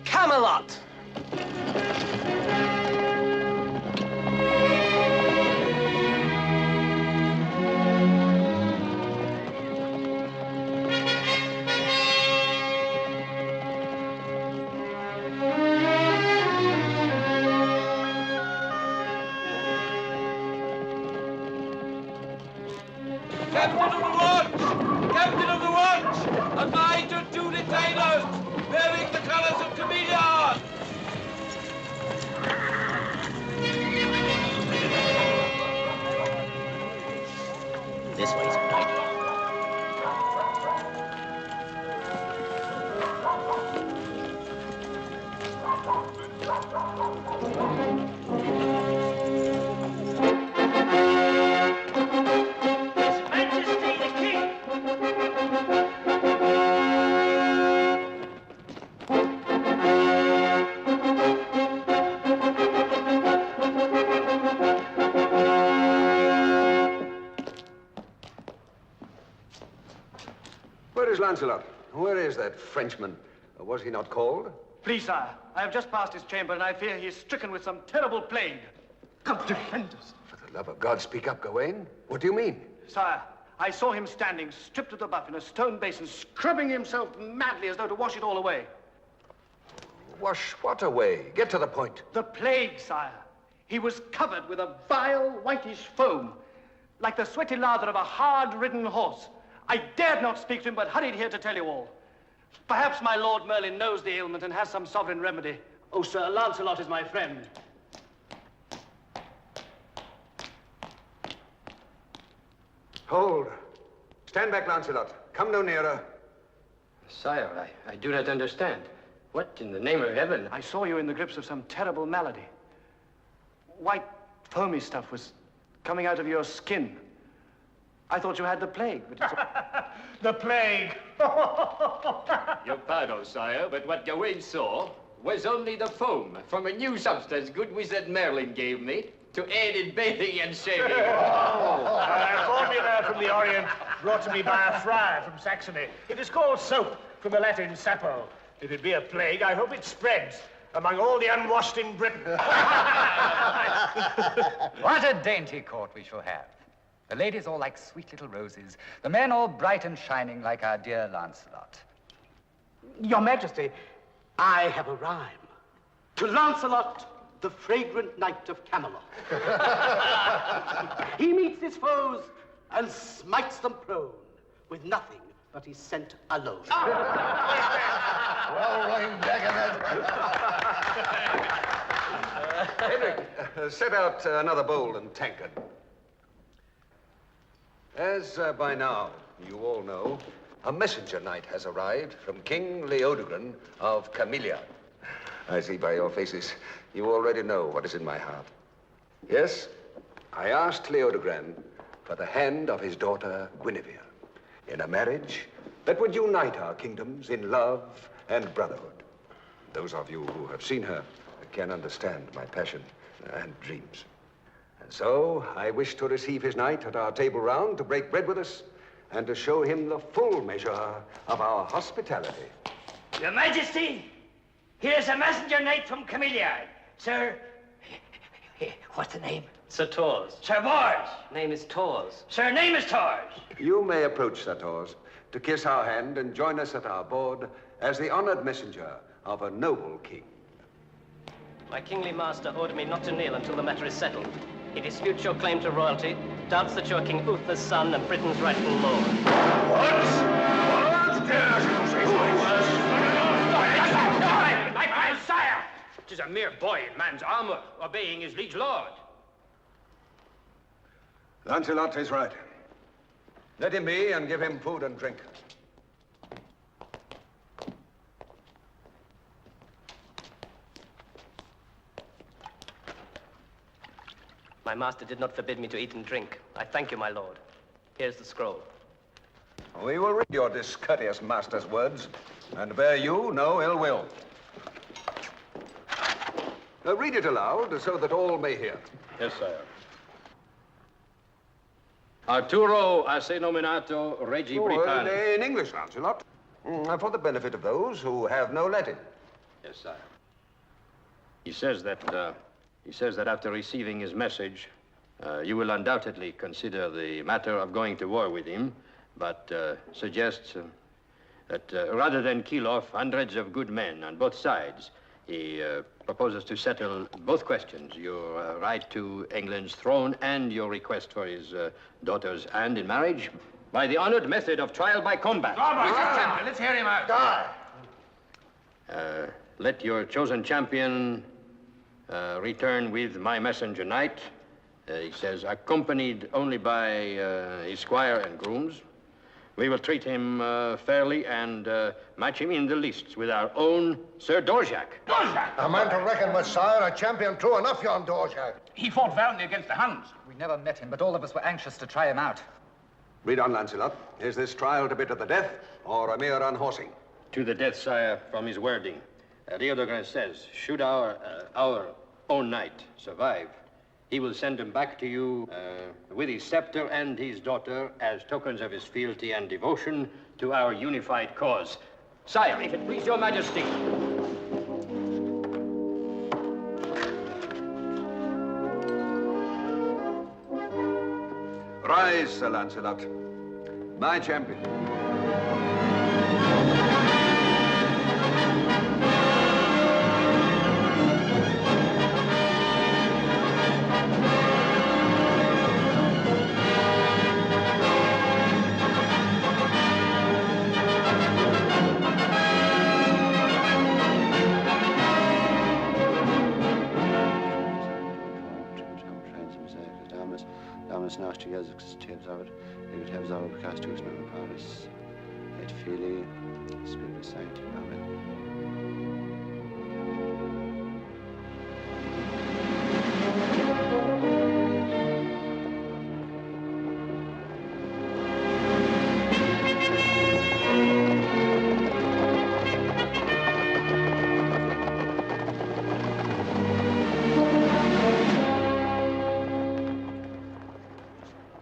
Camelot! Captain of the watch! Captain of the watch! A knight and 2 retainers bearing the colors of Cameliard! This way's right. Where is Lancelot? Where is that Frenchman? Or was he not called? Please, sire, I have just passed his chamber, and I fear he is stricken with some terrible plague. Come defend us. For the love of God, speak up, Gawain. What do you mean? Sire, I saw him standing, stripped to the buff in a stone basin, scrubbing himself madly as though to wash it all away. Wash what away? Get to the point. The plague, sire. He was covered with a vile, whitish foam, like the sweaty lather of a hard-ridden horse. I dared not speak to him, but hurried here to tell you all. Perhaps my Lord Merlin knows the ailment and has some sovereign remedy. Oh, sir, Lancelot is my friend. Hold. Stand back, Lancelot. Come no nearer. Sire, I do not understand. What in the name of heaven? I saw you in the grips of some terrible malady. White, foamy stuff was coming out of your skin. I thought you had the plague, but it's... The plague! Your pardon, sire, but what Gawain saw was only the foam from a new substance good wizard Merlin gave me to aid in bathing and shaving. A formula from the Orient brought to me by a friar from Saxony. It is called soap, from the Latin sapo. If it be a plague, I hope it spreads among all the unwashed in Britain. What a dainty court we shall have. The ladies all like sweet little roses, the men all bright and shining like our dear Lancelot. Your Majesty, I have a rhyme. To Lancelot, the fragrant knight of Camelot. He meets his foes and smites them prone with nothing but his scent alone. Well, running back in Henrik, set out another bowl and tankard. As by now you all know, a messenger knight has arrived from King Leodogran of Cameliard. I see by your faces you already know what is in my heart. Yes, I asked Leodogran for the hand of his daughter Guinevere in a marriage that would unite our kingdoms in love and brotherhood. Those of you who have seen her can understand my passion and dreams. And so I wish to receive his knight at our table round to break bread with us and to show him the full measure of our hospitality. Your Majesty, here's a messenger knight from Cameliard. Sir, what's the name? Sir Tors. Sir Bors. Name is Tors. Sir, name is Tors. You may approach, Sir Tors, to kiss our hand and join us at our board as the honored messenger of a noble king. My kingly master ordered me not to kneel until the matter is settled. He disputes your claim to royalty, doubts that you are King Uther's son and Britain's rightful lord. What? Dares you say My sire! 'Tis a mere boy in man's armor, obeying his liege lord. Lancelot is right. Let him be and give him food and drink. My master did not forbid me to eat and drink. I thank you, my lord. Here's the scroll. We will read your discourteous master's words and bear you no ill will. Read it aloud so that all may hear. Yes, sire. Arturo ase nominato Regi Britannici. In English, Lancelot. For the benefit of those who have no Latin. Yes, sire. He says that after receiving his message, you will undoubtedly consider the matter of going to war with him, but suggests that rather than kill off hundreds of good men on both sides, he proposes to settle both questions, your right to England's throne and your request for his daughter's hand in marriage, by the honored method of trial by combat. Champion, let's hear him out. Let your chosen champion return with my messenger knight, he says, accompanied only by his squire and grooms. We will treat him fairly and match him in the lists with our own Sir Dorjak. A man to reckon with, sire, a champion true enough, yon Dorjak. He fought valiantly against the Huns. We never met him, but all of us were anxious to try him out. Read on, Lancelot. Is this trial to be to the death or a mere unhorsing? To the death, sire, from his wording. Leodegrance says, should our own knight survive, he will send him back to you with his scepter and his daughter as tokens of his fealty and devotion to our unified cause. Sire, if it please your majesty. Rise, Sir Lancelot, my champion. Naast Jezus Tebzawd, David Hebzawd, Castus, Nana Paris, et Filii, Spiritus Sancti. Amen.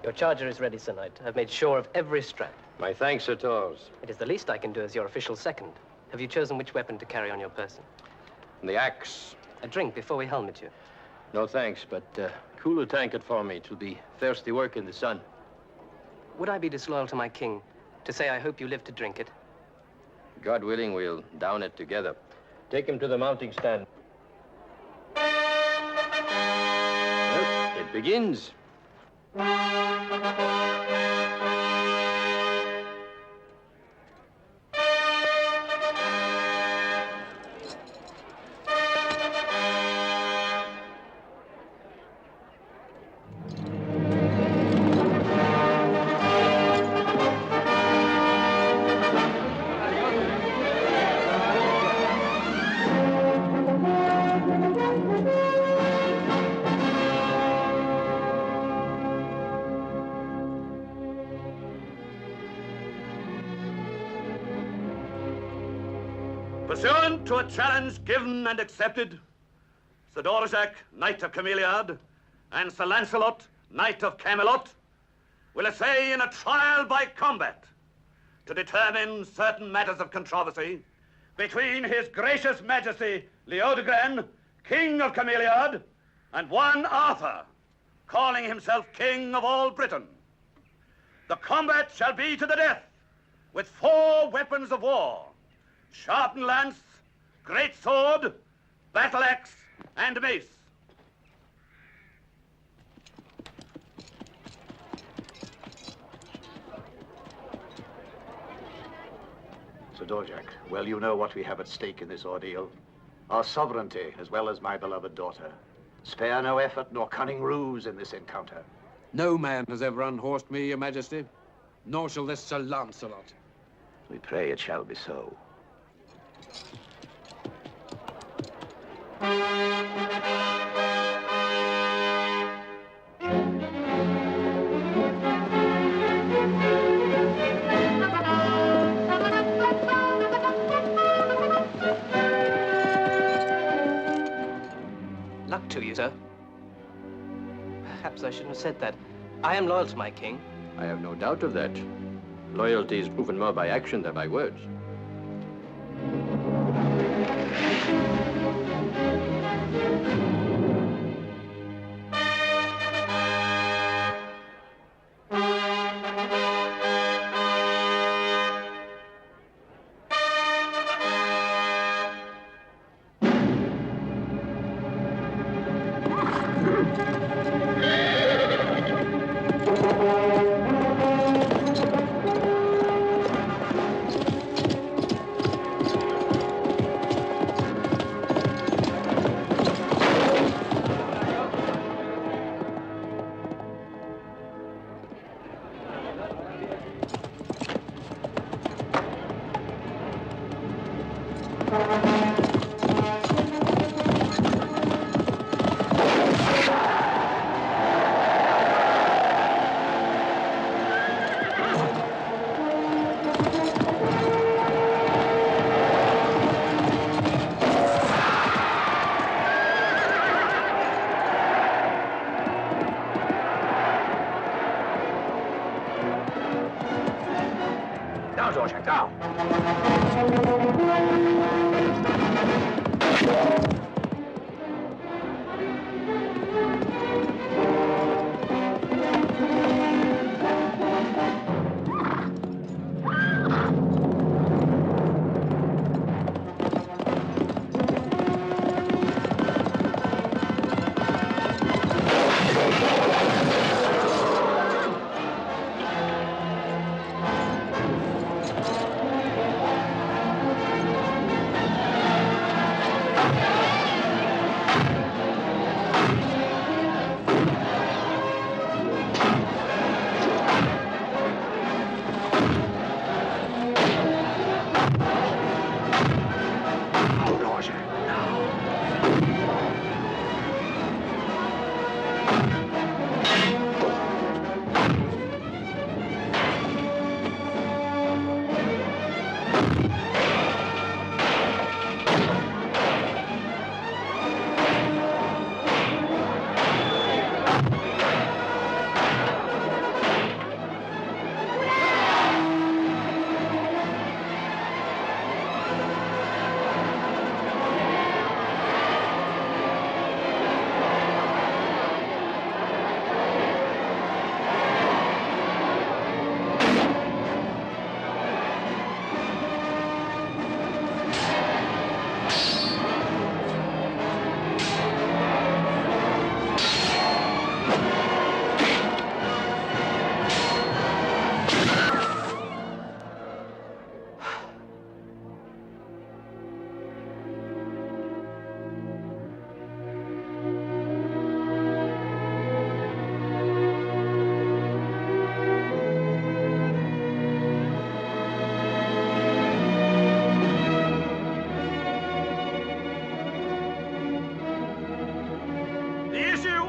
Your charger is ready, Sir Knight. I've made sure of every strap. My thanks, Sir Tors. It is the least I can do as your official second. Have you chosen which weapon to carry on your person? The axe. A drink before we helmet you. No thanks, but cool a tankard for me. It'll be thirsty work in the sun. Would I be disloyal to my king to say I hope you live to drink it? God willing, we'll down it together. Take him to the mounting stand. Well, it begins. Pursuant to a challenge given and accepted, Sir Dorjak, Knight of Cameliard, and Sir Lancelot, Knight of Camelot, will essay in a trial by combat to determine certain matters of controversy between His Gracious Majesty Leodegrance, King of Cameliard, and one Arthur, calling himself King of all Britain. The combat shall be to the death, with 4 weapons of war: sharpened lance, great sword, battle axe, and mace. Sir Dorjak, well, you know what we have at stake in this ordeal. Our sovereignty, as well as my beloved daughter. Spare no effort nor cunning ruse in this encounter. No man has ever unhorsed me, Your Majesty, nor shall this Sir Lancelot. We pray it shall be so. Luck to you, sir. Perhaps I shouldn't have said that. I am loyal to my king. I have no doubt of that. Loyalty is proven more by action than by words. Now, Georgia, now!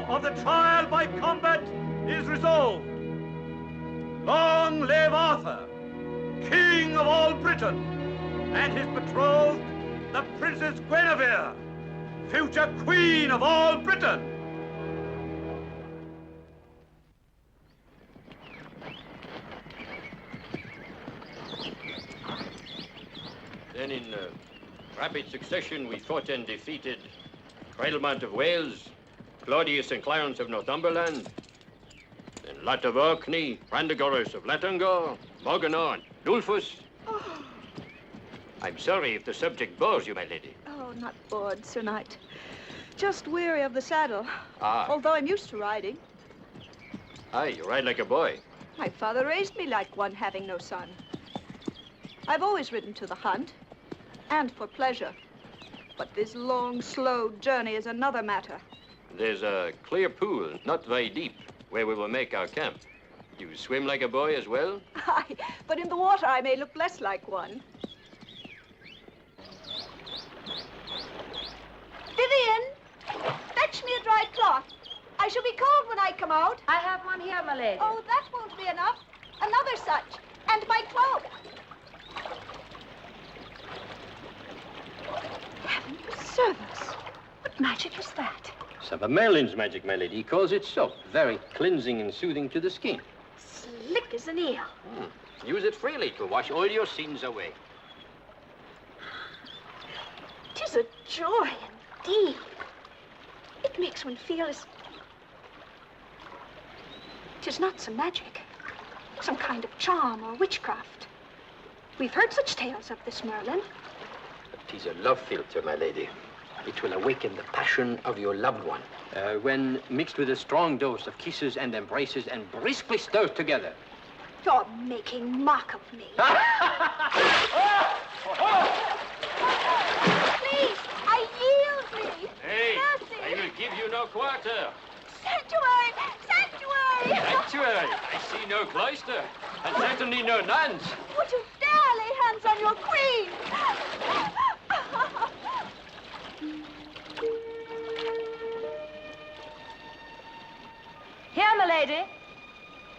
Of the trial by combat is resolved. Long live Arthur, King of all Britain, and his betrothed, the Princess Guinevere, future Queen of all Britain. Then in rapid succession we fought and defeated Cradlemont of Wales, Claudius and Clarence of Northumberland, then Lot of Orkney, Brandegoris of Latangor, Morganor and Dulfus. Oh. I'm sorry if the subject bores you, my lady. Oh, not bored, Sir Knight. Just weary of the saddle. Ah. Although I'm used to riding. Aye, you ride like a boy. My father raised me like one, having no son. I've always ridden to the hunt, and for pleasure. But this long, slow journey is another matter. There's a clear pool, not very deep, where we will make our camp. You swim like a boy as well? Aye, but in the water I may look less like one. Vivian, fetch me a dry cloth. I shall be cold when I come out. I have one here, my lady. Oh, that won't be enough. Another such. And my cloak. Heaven preserve us. What magic is that? Some of Merlin's magic, my lady. He calls it soap. Very cleansing and soothing to the skin. Slick as an eel. Use it freely to wash all your sins away. 'Tis a joy indeed. It makes one feel as... 'Tis not some magic, some kind of charm or witchcraft. We've heard such tales of this Merlin. It is a love philter, my lady. It will awaken the passion of your loved one. When mixed with a strong dose of kisses and embraces and briskly stirred together. You're making mock of me. Please, I yield me. Hey, Mercy. I will give you no quarter. Sanctuary! Sanctuary! Sanctuary. I see no cloister, and certainly no nuns. Would you dare lay hands on your queen? Here, my lady.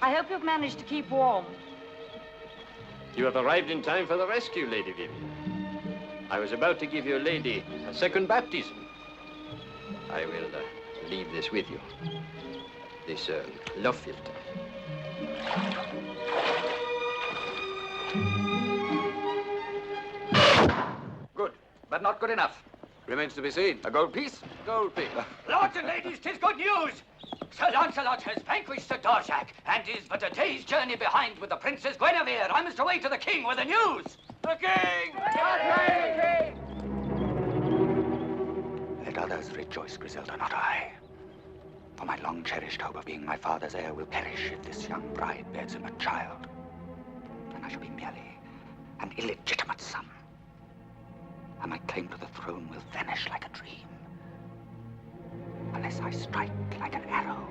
I hope you've managed to keep warm. You have arrived in time for the rescue, Lady Vivian. I was about to give your lady a second baptism. I will leave this with you. This love filter. Good, but not good enough. Remains to be seen. A gold piece? Gold piece. Lords and ladies, 'tis good news. Sir Lancelot has vanquished Sir Dorsac and is but a day's journey behind with the Princess Guinevere. I must away to the king with the news. The king! Let others rejoice, Griselda, not I. For my long-cherished hope of being my father's heir will perish if this young bride bears him a child. And I shall be merely an illegitimate son. And my claim to the throne will vanish like a dream. Unless I strike like an arrow,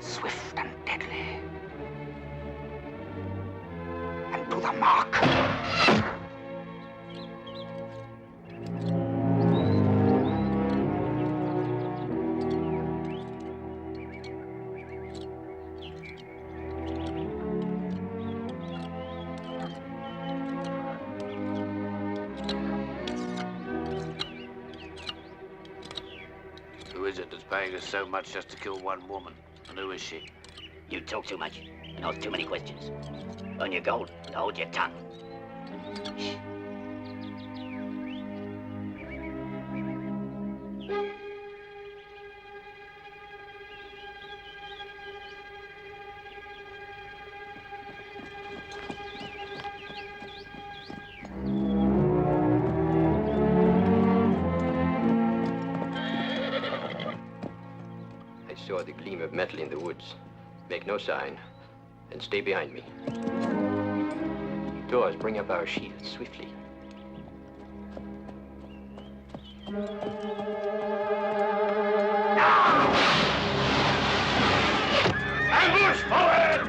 swift and deadly. And to the mark. Who is it that's paying us so much just to kill one woman? And who is she? You talk too much and ask too many questions. Earn your gold and hold your tongue. I saw the gleam of metal in the woods. Make no sign, and stay behind me. Doors, bring up our shields swiftly. Ambush forward!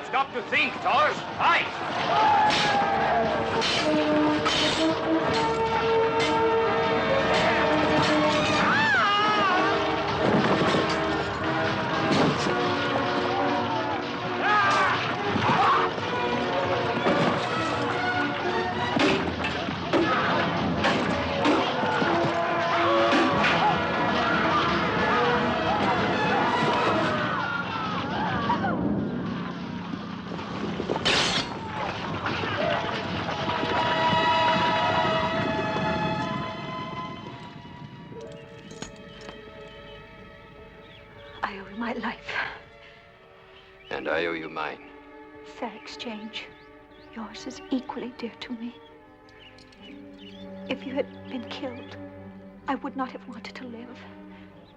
Stop to think, Tors. Fight! I owe you my life. And I owe you mine. Fair exchange. Yours is equally dear to me. If you had been killed, I would not have wanted to live.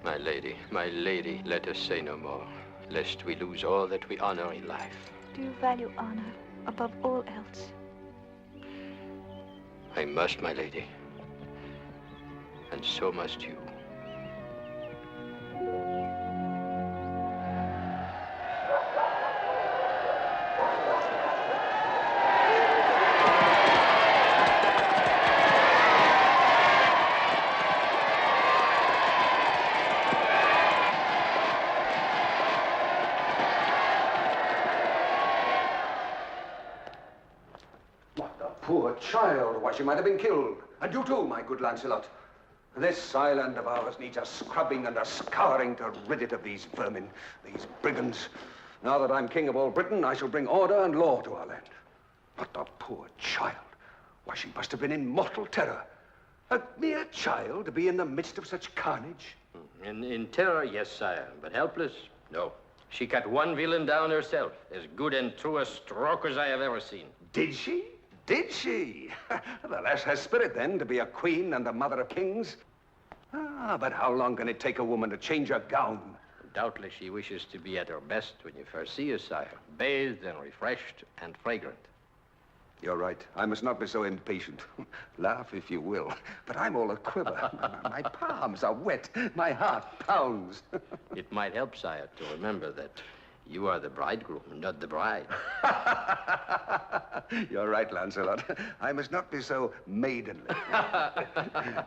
My lady, let us say no more, lest we lose all that we honor in life. Do you value honor above all else? I must, my lady. And so must you. poor child. Why, she might have been killed. And you too, my good Lancelot. This island of ours needs a scrubbing and a scouring to rid it of these vermin, these brigands. Now that I'm king of all Britain, I shall bring order and law to our land. But the poor child. Why, she must have been in mortal terror. A mere child to be in the midst of such carnage. In terror, yes, sire, but helpless, no. She cut one villain down herself, as good and true a stroke as I have ever seen. Did she? Did she? The lass has spirit, then, to be a queen and the mother of kings. Ah, but how long can it take a woman to change her gown? Doubtless she wishes to be at her best when you first see her, sire, bathed and refreshed and fragrant. You're right. I must not be so impatient. Laugh if you will, but I'm all a quiver. My palms are wet. My heart pounds. It might help, sire, to remember that you are the bridegroom, not the bride. You're right, Lancelot. I must not be so maidenly.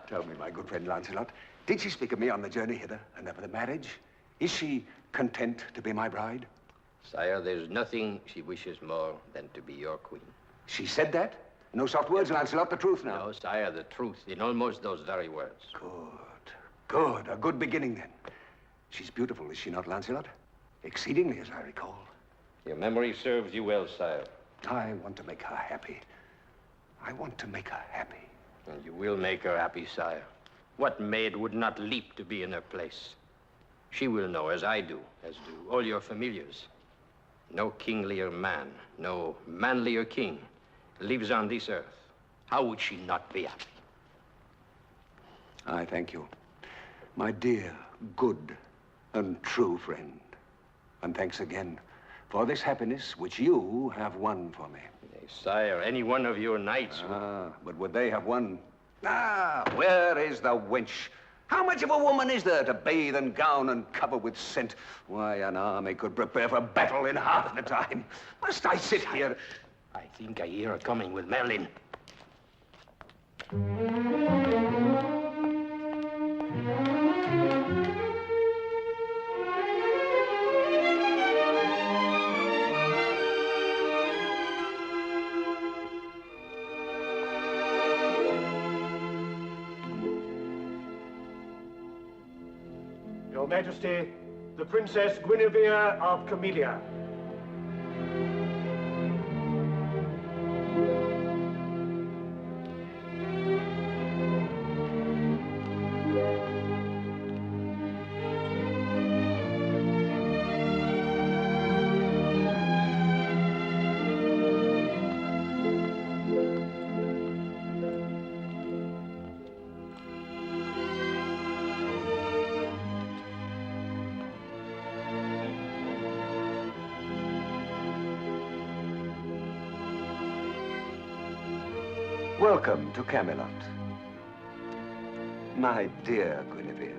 Tell me, my good friend Lancelot, did she speak of me on the journey hither and of the marriage? Is she content to be my bride? Sire, there's nothing she wishes more than to be your queen. She said that? No soft words, Lancelot, the truth now. No, sire, the truth, in almost those very words. Good. Good. A good beginning, then. She's beautiful, is she not, Lancelot? Exceedingly, as I recall. Your memory serves you well, sire. I want to make her happy. I want to make her happy. And you will make her happy, sire. What maid would not leap to be in her place? She will know, as I do, as do all your familiars. No kinglier man, no manlier king lives on this earth. How would she not be happy? I thank you, my dear, good, and true friend. And thanks again for this happiness which you have won for me. Nay, sire, any one of your knights... but would they have won? Where is the wench? How much of a woman is there to bathe and gown and cover with scent? Why, an army could prepare for battle in half the time. Must I sit here? I think I hear her coming with Merlin. Your Majesty, the Princess Guinevere of Camellia. Welcome to Camelot, my dear Guinevere.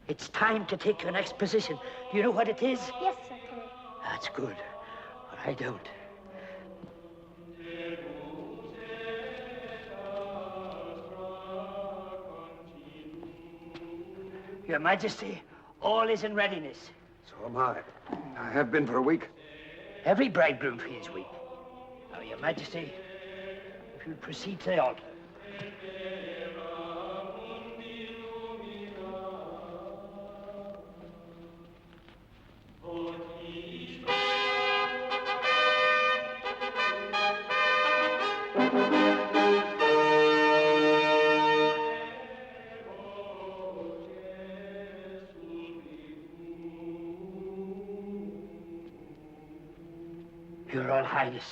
It's time to take your next position. Do you know what it is? Yes, Sir. That's good. But I don't. Your Majesty, all is in readiness. So am I. I have been for a week. Every bridegroom feels weak. Now, Your Majesty, if you'll proceed to the altar. Your Royal Highness,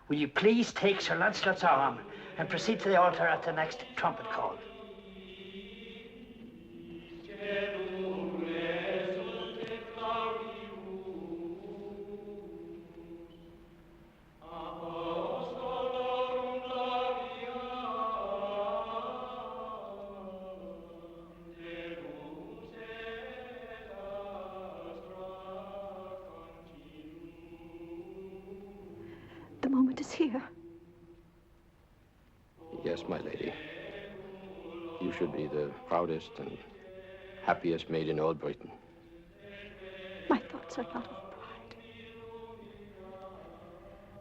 will you please take Sir Lancelot's arm and proceed to the altar at the next trumpet call? husband is here. Yes, my lady. You should be the proudest and happiest maid in all Britain. My thoughts are not of pride.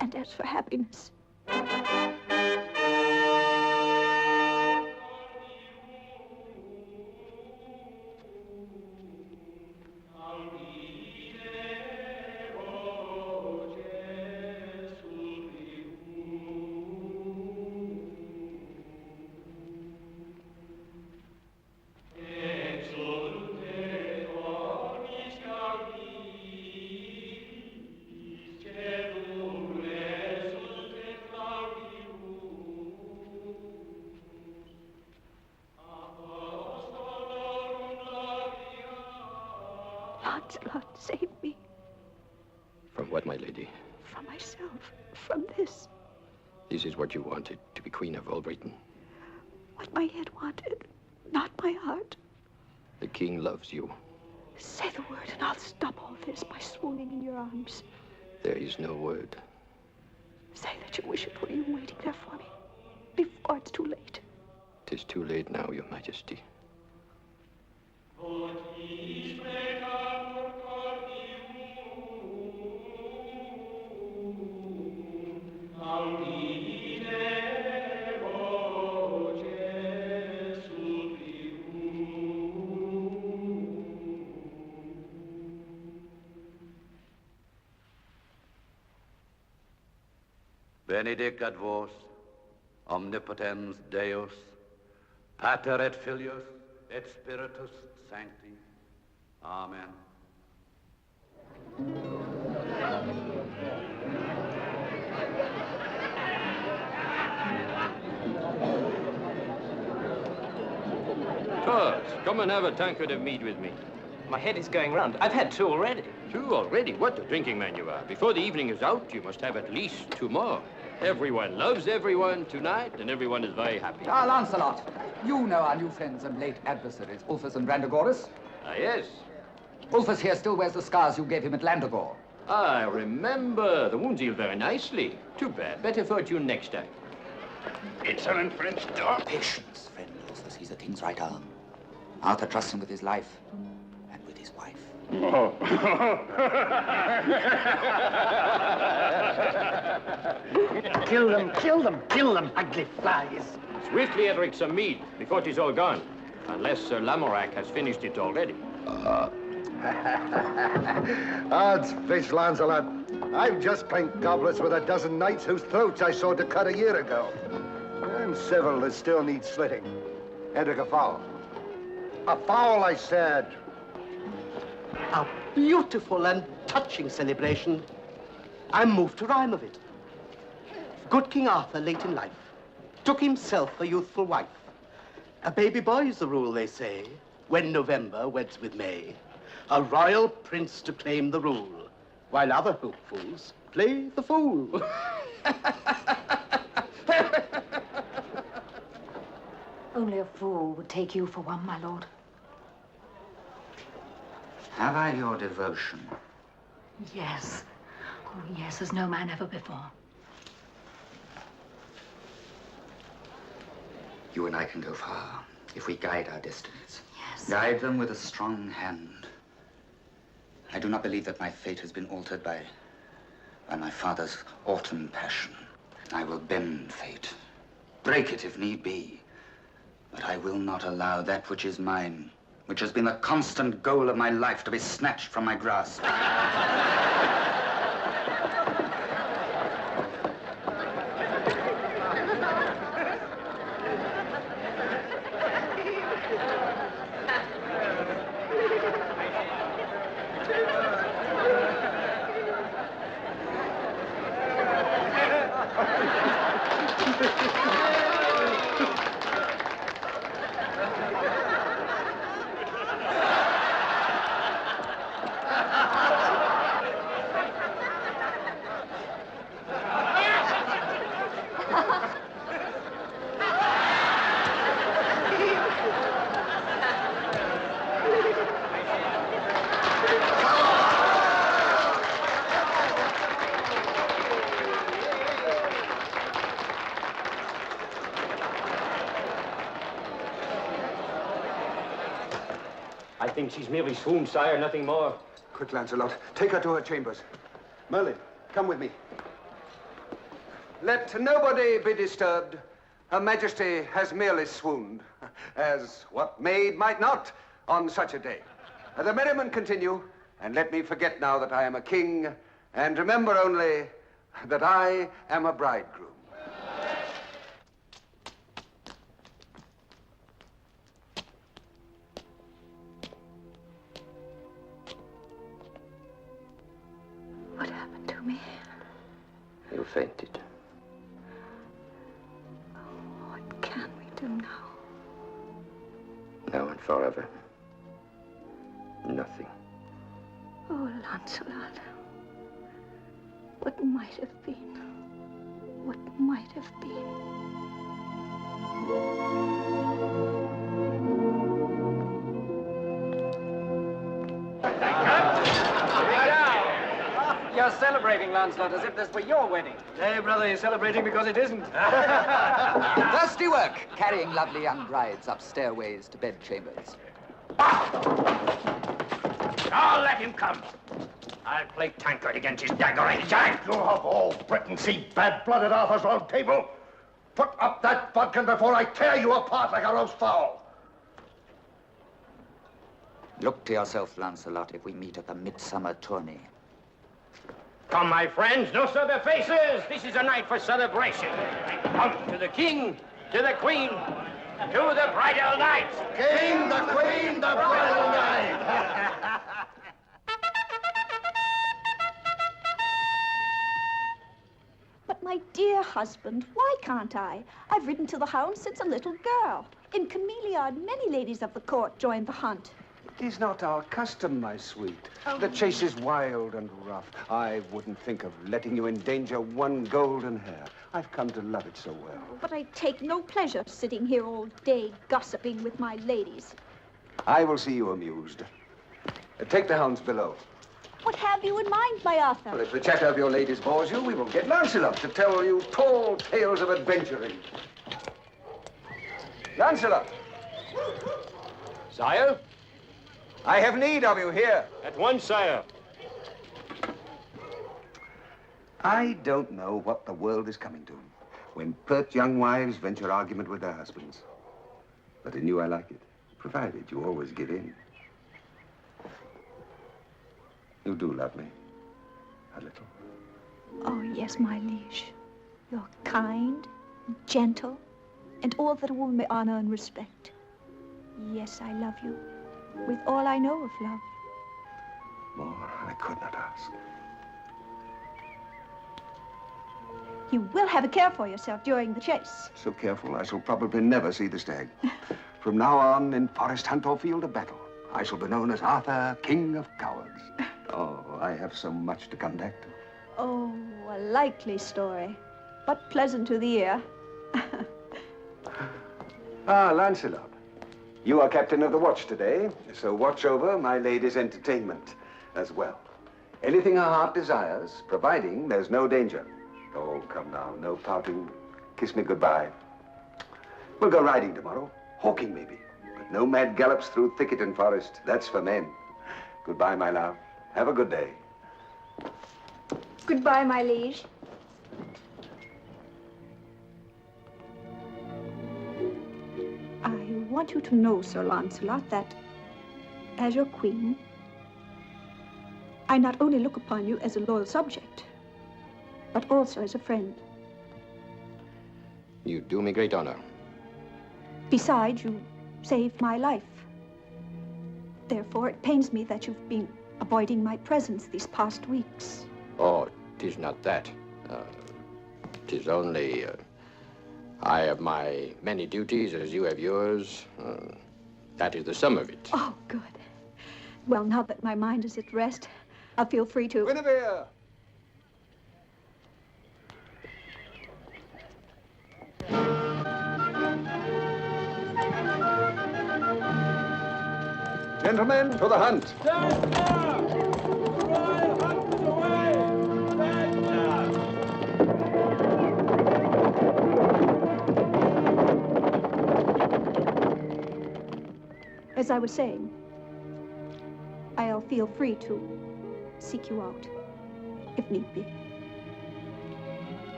And as for happiness, Lancelot, save me. From what, my lady? From myself. From this. This is what you wanted, to be queen of all Britain. What my head wanted, not my heart. The king loves you. Say the word and I'll stop all this by swooning in your arms. There is no word. Say that you wish it were you waiting there for me, before it's too late. 'Tis too late now, your majesty. Benedicat vos, omnipotens Deus, Pater et Filius et Spiritus Sancti. Amen. Charles, come and have a tankard of mead with me. My head is going round. I've had 2 already. 2 already? What a drinking man you are. Before the evening is out, you must have at least 2 more. Everyone loves everyone tonight, and everyone is very happy. Ah, Lancelot, you know our new friends and late adversaries, Ulfus and Brandagoras. Ah, yes. Ulfus here still wears the scars you gave him at Landagore. I remember. The wounds heal very nicely. Too bad. Better fortune next time. Insolent French dog. Patience, friend Ulfus. He's the king's right arm. Arthur trusts him with his life and with his wife. Oh. Kill them, kill them, kill them, ugly flies. Swiftly, Edric, some mead, before it is all gone. Unless Sir Lamorak has finished it already. Odds fish, Lancelot. I've just planked goblets with a dozen knights whose throats I sawed to cut a year ago. And several that still need slitting. Edric, a fowl. A fowl, I said. A beautiful and touching celebration. I'm moved to rhyme of it. Good King Arthur, late in life, took himself a youthful wife. A baby boy's the rule, they say, when November weds with May. A royal prince to claim the rule, while other hopefuls play the fool. Only a fool would take you for one, my lord. Have I your devotion? Yes. Oh, yes, as no man ever before. You and I can go far if we guide our destinies. Yes. Guide them with a strong hand. I do not believe that my fate has been altered by my father's autumn passion. I will bend fate, break it if need be, but I will not allow that which is mine, which has been the constant goal of my life, to be snatched from my grasp. I think she's merely swooned, sire, nothing more. Quick, Lancelot. Take her to her chambers. Merlin, come with me. Let nobody be disturbed. Her Majesty has merely swooned, as what maid might not on such a day. The merriment continue, and let me forget now that I am a king, and remember only that I am a bridegroom. What happened to me? You fainted. What can we do now? Now and forever. Nothing. Oh, Lancelot. What might have been? What might have been? You're celebrating, Lancelot, as if this were your wedding. Hey, brother, you're celebrating because it isn't. Thirsty work, carrying lovely young brides up stairways to bedchambers. I'll let him come. I'll play tankard against his dagger-edged eye. You have all Britain see bad blood at Arthur's round table. Put up that bodkin before I tear you apart like a roast fowl. Look to yourself, Lancelot, if we meet at the midsummer tourney. Come, my friends, no sober faces. This is a night for celebration. Out to the king, to the queen, to the bridal night. King, the queen, the bridal night. But my dear husband, why can't I? I've ridden to the hounds since a little girl. In Cameliard, many ladies of the court joined the hunt. It is not our custom, my sweet. Oh. The chase is wild and rough. I wouldn't think of letting you endanger one golden hair. I've come to love it so well. But I take no pleasure sitting here all day gossiping with my ladies. I will see you amused. Take the hounds below. What have you in mind, my Arthur? Well, if the chatter of your ladies bores you, we will get Lancelot to tell you tall tales of adventuring. Lancelot! Sire? I have need of you here. At once, sire. I don't know what the world is coming to when pert young wives venture argument with their husbands. But in you I like it, provided you always give in. You do love me, a little. Oh, yes, my liege. You're kind, gentle, and all that a woman may honor and respect. Yes, I love you, with all I know of love. More I could not ask. You will have a care for yourself during the chase. So careful, I shall probably never see the stag. From now on, in forest hunt or field of battle, I shall be known as Arthur, King of Cowards. Oh, I have so much to come back to. Oh, a likely story, but pleasant to the ear. Ah, Lancelot. You are captain of the watch today, so watch over my lady's entertainment as well. Anything her heart desires, providing there's no danger. Oh, come now, no pouting. Kiss me goodbye. We'll go riding tomorrow, hawking maybe, but no mad gallops through thicket and forest. That's for men. Goodbye, my love. Have a good day. Goodbye, my liege. I want you to know, Sir Lancelot, that as your queen, I not only look upon you as a loyal subject, but also as a friend. You do me great honor. Besides, you saved my life. Therefore, it pains me that you've been avoiding my presence these past weeks. Oh, 'tis not that. 'Tis only, I have my many duties as you have yours. That is the sum of it. Oh, good. Well, now that my mind is at rest, I'll feel free to... Guinevere! Gentlemen, to the hunt. As I was saying, I'll feel free to seek you out, if need be.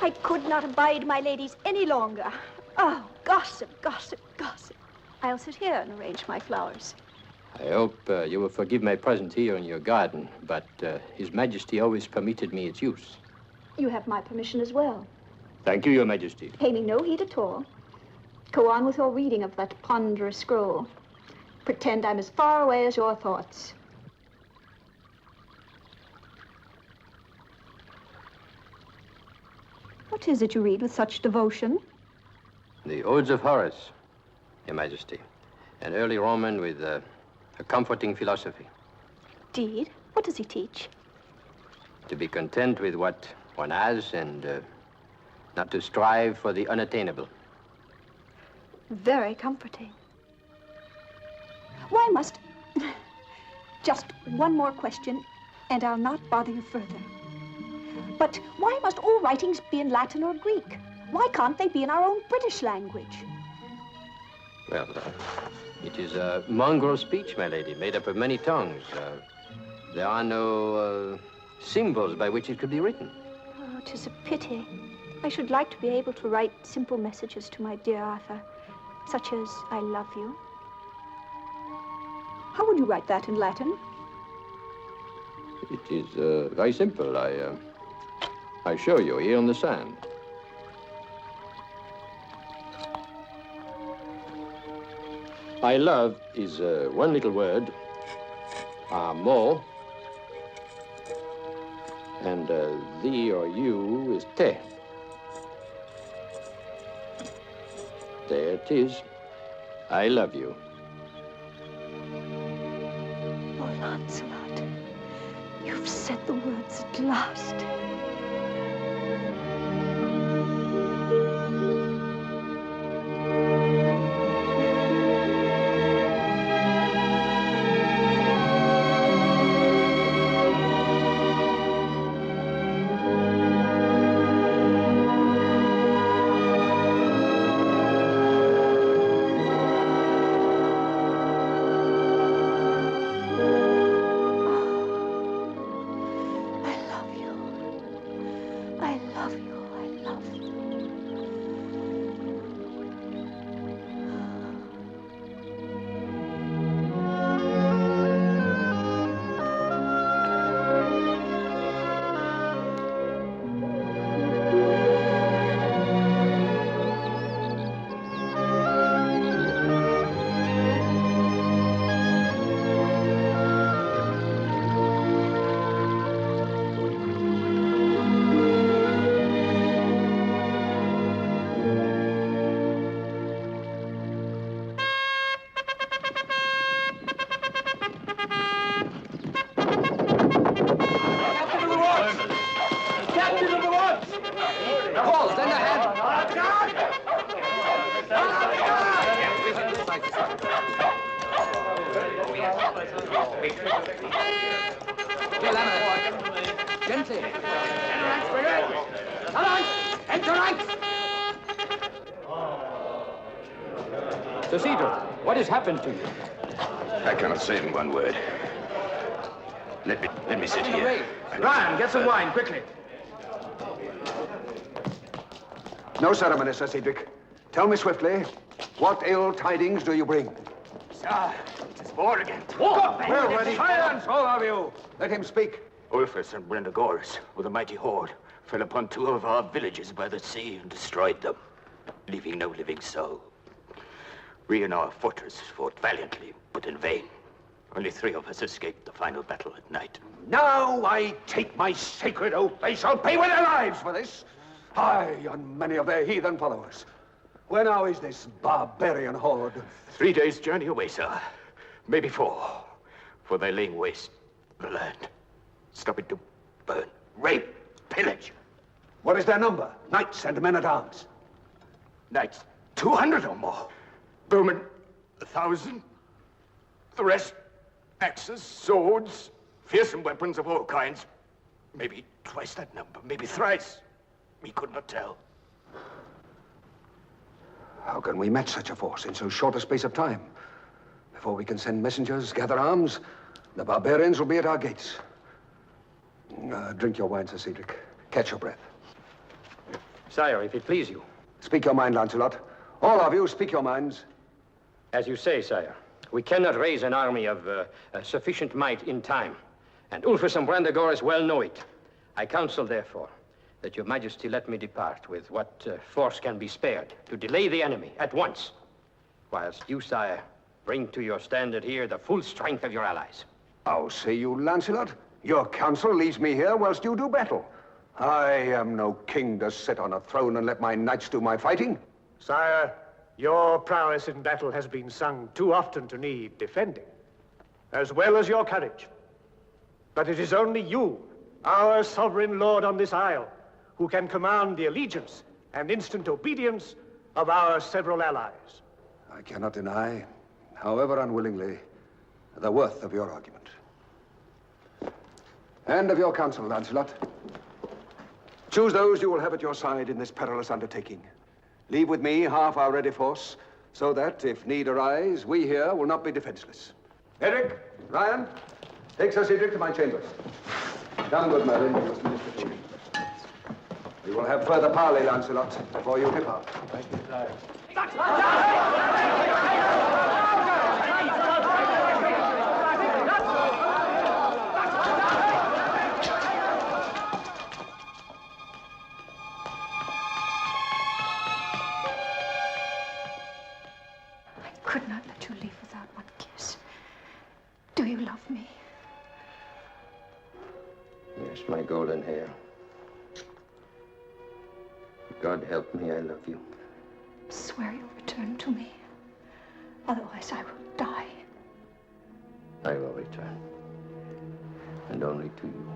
I could not abide my ladies any longer. Oh, gossip, gossip, gossip. I'll sit here and arrange my flowers. I hope you will forgive my presence here in your garden, but His Majesty always permitted me its use. You have my permission as well. Thank you, Your Majesty. Pay me no heed at all. Go on with your reading of that ponderous scroll. Pretend I'm as far away as your thoughts. What is it you read with such devotion? The Odes of Horace, Your Majesty. An early Roman with a comforting philosophy. Indeed? What does he teach? To be content with what one has and not to strive for the unattainable. Very comforting. Why must... Just one more question, and I'll not bother you further. But why must all writings be in Latin or Greek? Why can't they be in our own British language? Well, it is a mongrel speech, my lady, made up of many tongues. There are no symbols by which it could be written. Oh, 'tis a pity. I should like to be able to write simple messages to my dear Arthur, such as, I love you. How would you write that in Latin? It is very simple. I show you here on the sand. I love is one little word, amor, and thee or you is te. There it is. I love you. Oh, Lancelot, you've said the words at last. Gently. Come on, enter ranks. Sir Cedric, what has happened to you? I cannot say in one word. Let me sit here. Ryan, get some wine, quickly. No ceremony, Sir Cedric. Tell me swiftly, what ill tidings do you bring? Sir, it is war again. War! We're ready. Silence, all of you! Let him speak. Ulfus and Brendagoras, with a mighty horde, fell upon 2 of our villages by the sea and destroyed them, leaving no living soul. We in our fortress fought valiantly, but in vain. Only 3 of us escaped the final battle at night. Now I take my sacred oath they shall pay with their lives for this. Aye, and many of their heathen followers. Where now is this barbarian horde? 3 days' journey away, sir. Maybe 4. for their laying waste the land, stopping to burn, rape, pillage. What is their number? Knights and men-at-arms? Knights, 200 or more. Bowmen, 1,000. The rest, axes, swords, fearsome weapons of all kinds. Maybe twice that number, maybe thrice. We could not tell. How can we match such a force in so short a space of time? Before we can send messengers, gather arms, the barbarians will be at our gates. Drink your wine, Sir Cedric. Catch your breath. Sire, if it please you. Speak your mind, Lancelot. All of you, speak your minds. As you say, sire, we cannot raise an army of sufficient might in time. And Ulfus and Brandegoris well know it. I counsel, therefore, that your majesty let me depart with what force can be spared to delay the enemy at once, whilst you, sire, bring to your standard here the full strength of your allies. How say you, Lancelot? Your counsel leaves me here whilst you do battle. I am no king to sit on a throne and let my knights do my fighting. Sire, your prowess in battle has been sung too often to need defending, as well as your courage. But it is only you, our sovereign lord on this isle, who can command the allegiance and instant obedience of our several allies. I cannot deny, however unwillingly, the worth of your argument. And of your counsel, Lancelot. Choose those you will have at your side in this perilous undertaking. Leave with me half our ready force, so that, if need arise, we here will not be defenseless. Eric, Ryan, take Sir Cedric to my chambers. Come, good Merlin, you must minister to me. We will have further parley, Lancelot, before you depart. Thank you, sire. I could not let you leave without one kiss. Do you love me? Yes, my golden hair. God help me, I love you. Swear you'll return to me. Otherwise, I will die. I will return. And only to you.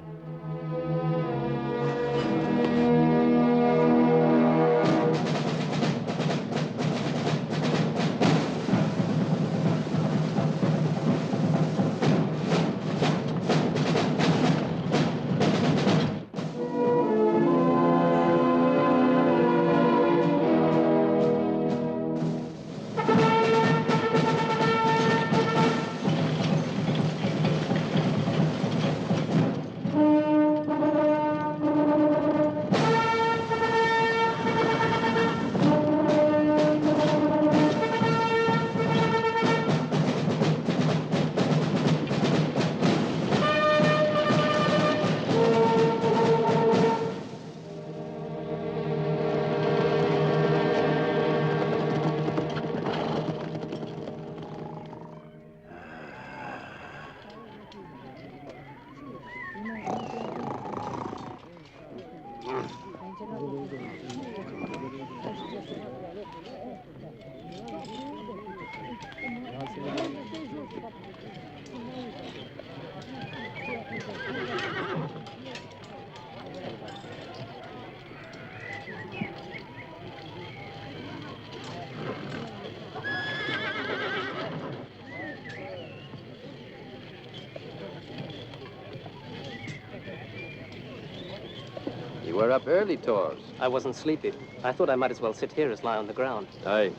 You were up early, Tors. I wasn't sleepy. I thought I might as well sit here as lie on the ground. Aye.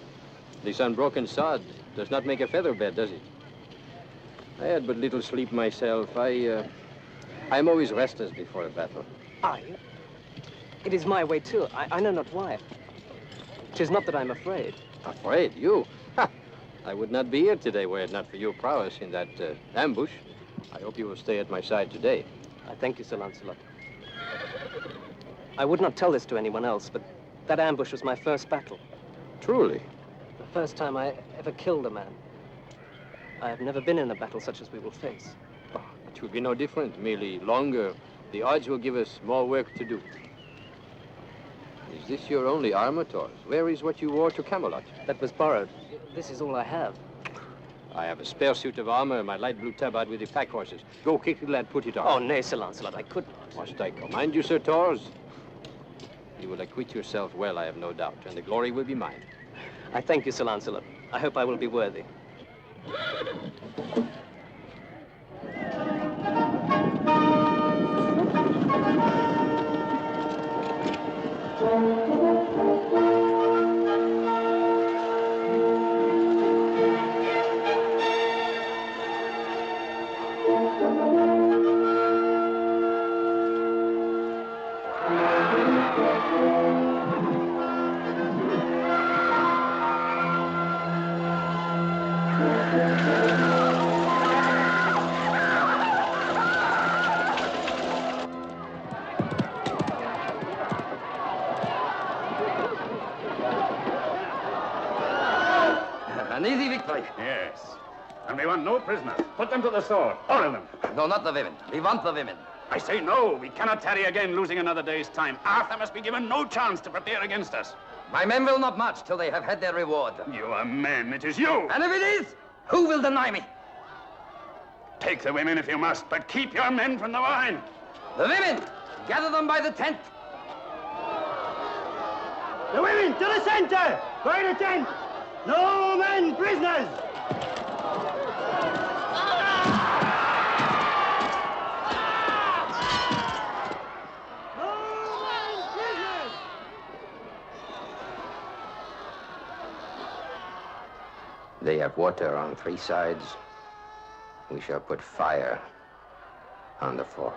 This unbroken sod does not make a feather bed, does it? I had but little sleep myself. I'm always restless before a battle. Are you? It is my way, too. I know not why. 'Tis not that I'm afraid. Afraid? You? Ha! I would not be here today were it not for your prowess in that ambush. I hope you will stay at my side today. I thank you, Sir Lancelot. I would not tell this to anyone else, but that ambush was my first battle. Truly? The first time I ever killed a man. I have never been in a battle such as we will face. It will be no different, merely longer. The odds will give us more work to do. Is this your only armor, Tors? Where is what you wore to Camelot? That was borrowed. This is all I have. I have a spare suit of armor and my light blue tabard with the pack horses. Go quickly, lad, put it on. Oh, nay, Sir Lancelot, I could not. Must I command you, Sir Tors? You will acquit yourself well, I have no doubt, and the glory will be mine. I thank you, Sir Lancelot. I hope I will be worthy. An easy victory. Yes. And we want no prisoners. Put them to the sword, all of them. No, not the women. We want the women. I say no. We cannot tarry again, losing another day's time. Arthur must be given no chance to prepare against us. My men will not march till they have had their reward. Your men, it is you. And if it is, who will deny me? Take the women if you must, but keep your men from the wine. The women! Gather them by the tent. The women, to the center! By the tent! No men prisoners! They have water on 3 sides. We shall put fire on the 4th.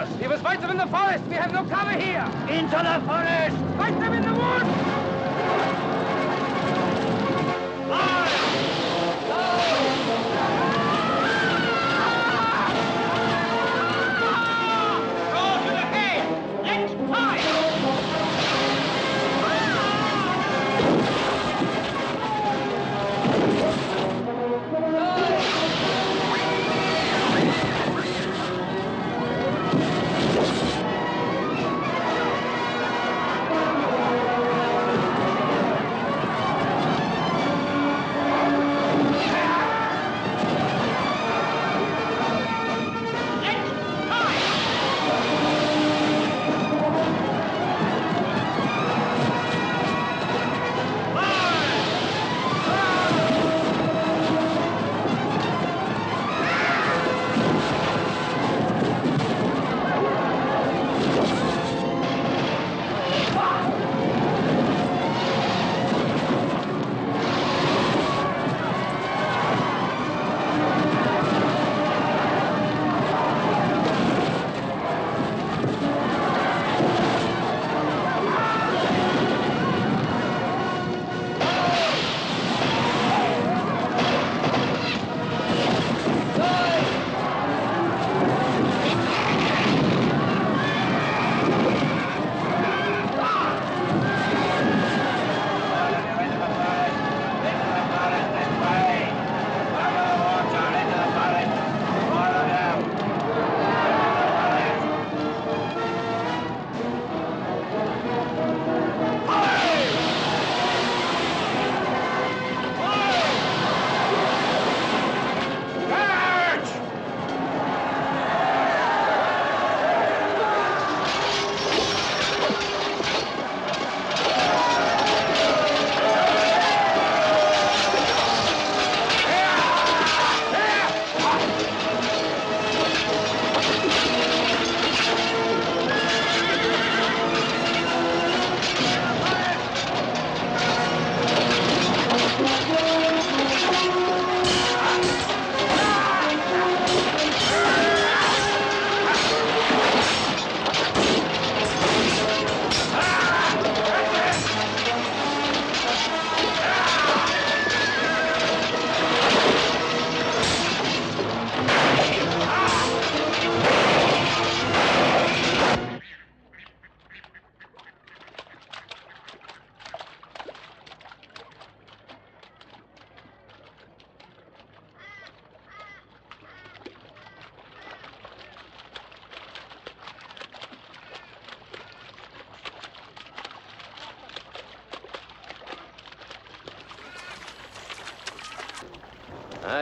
us! We must fight them in the forest! We have no cover here! Into the forest! Fight them in the woods!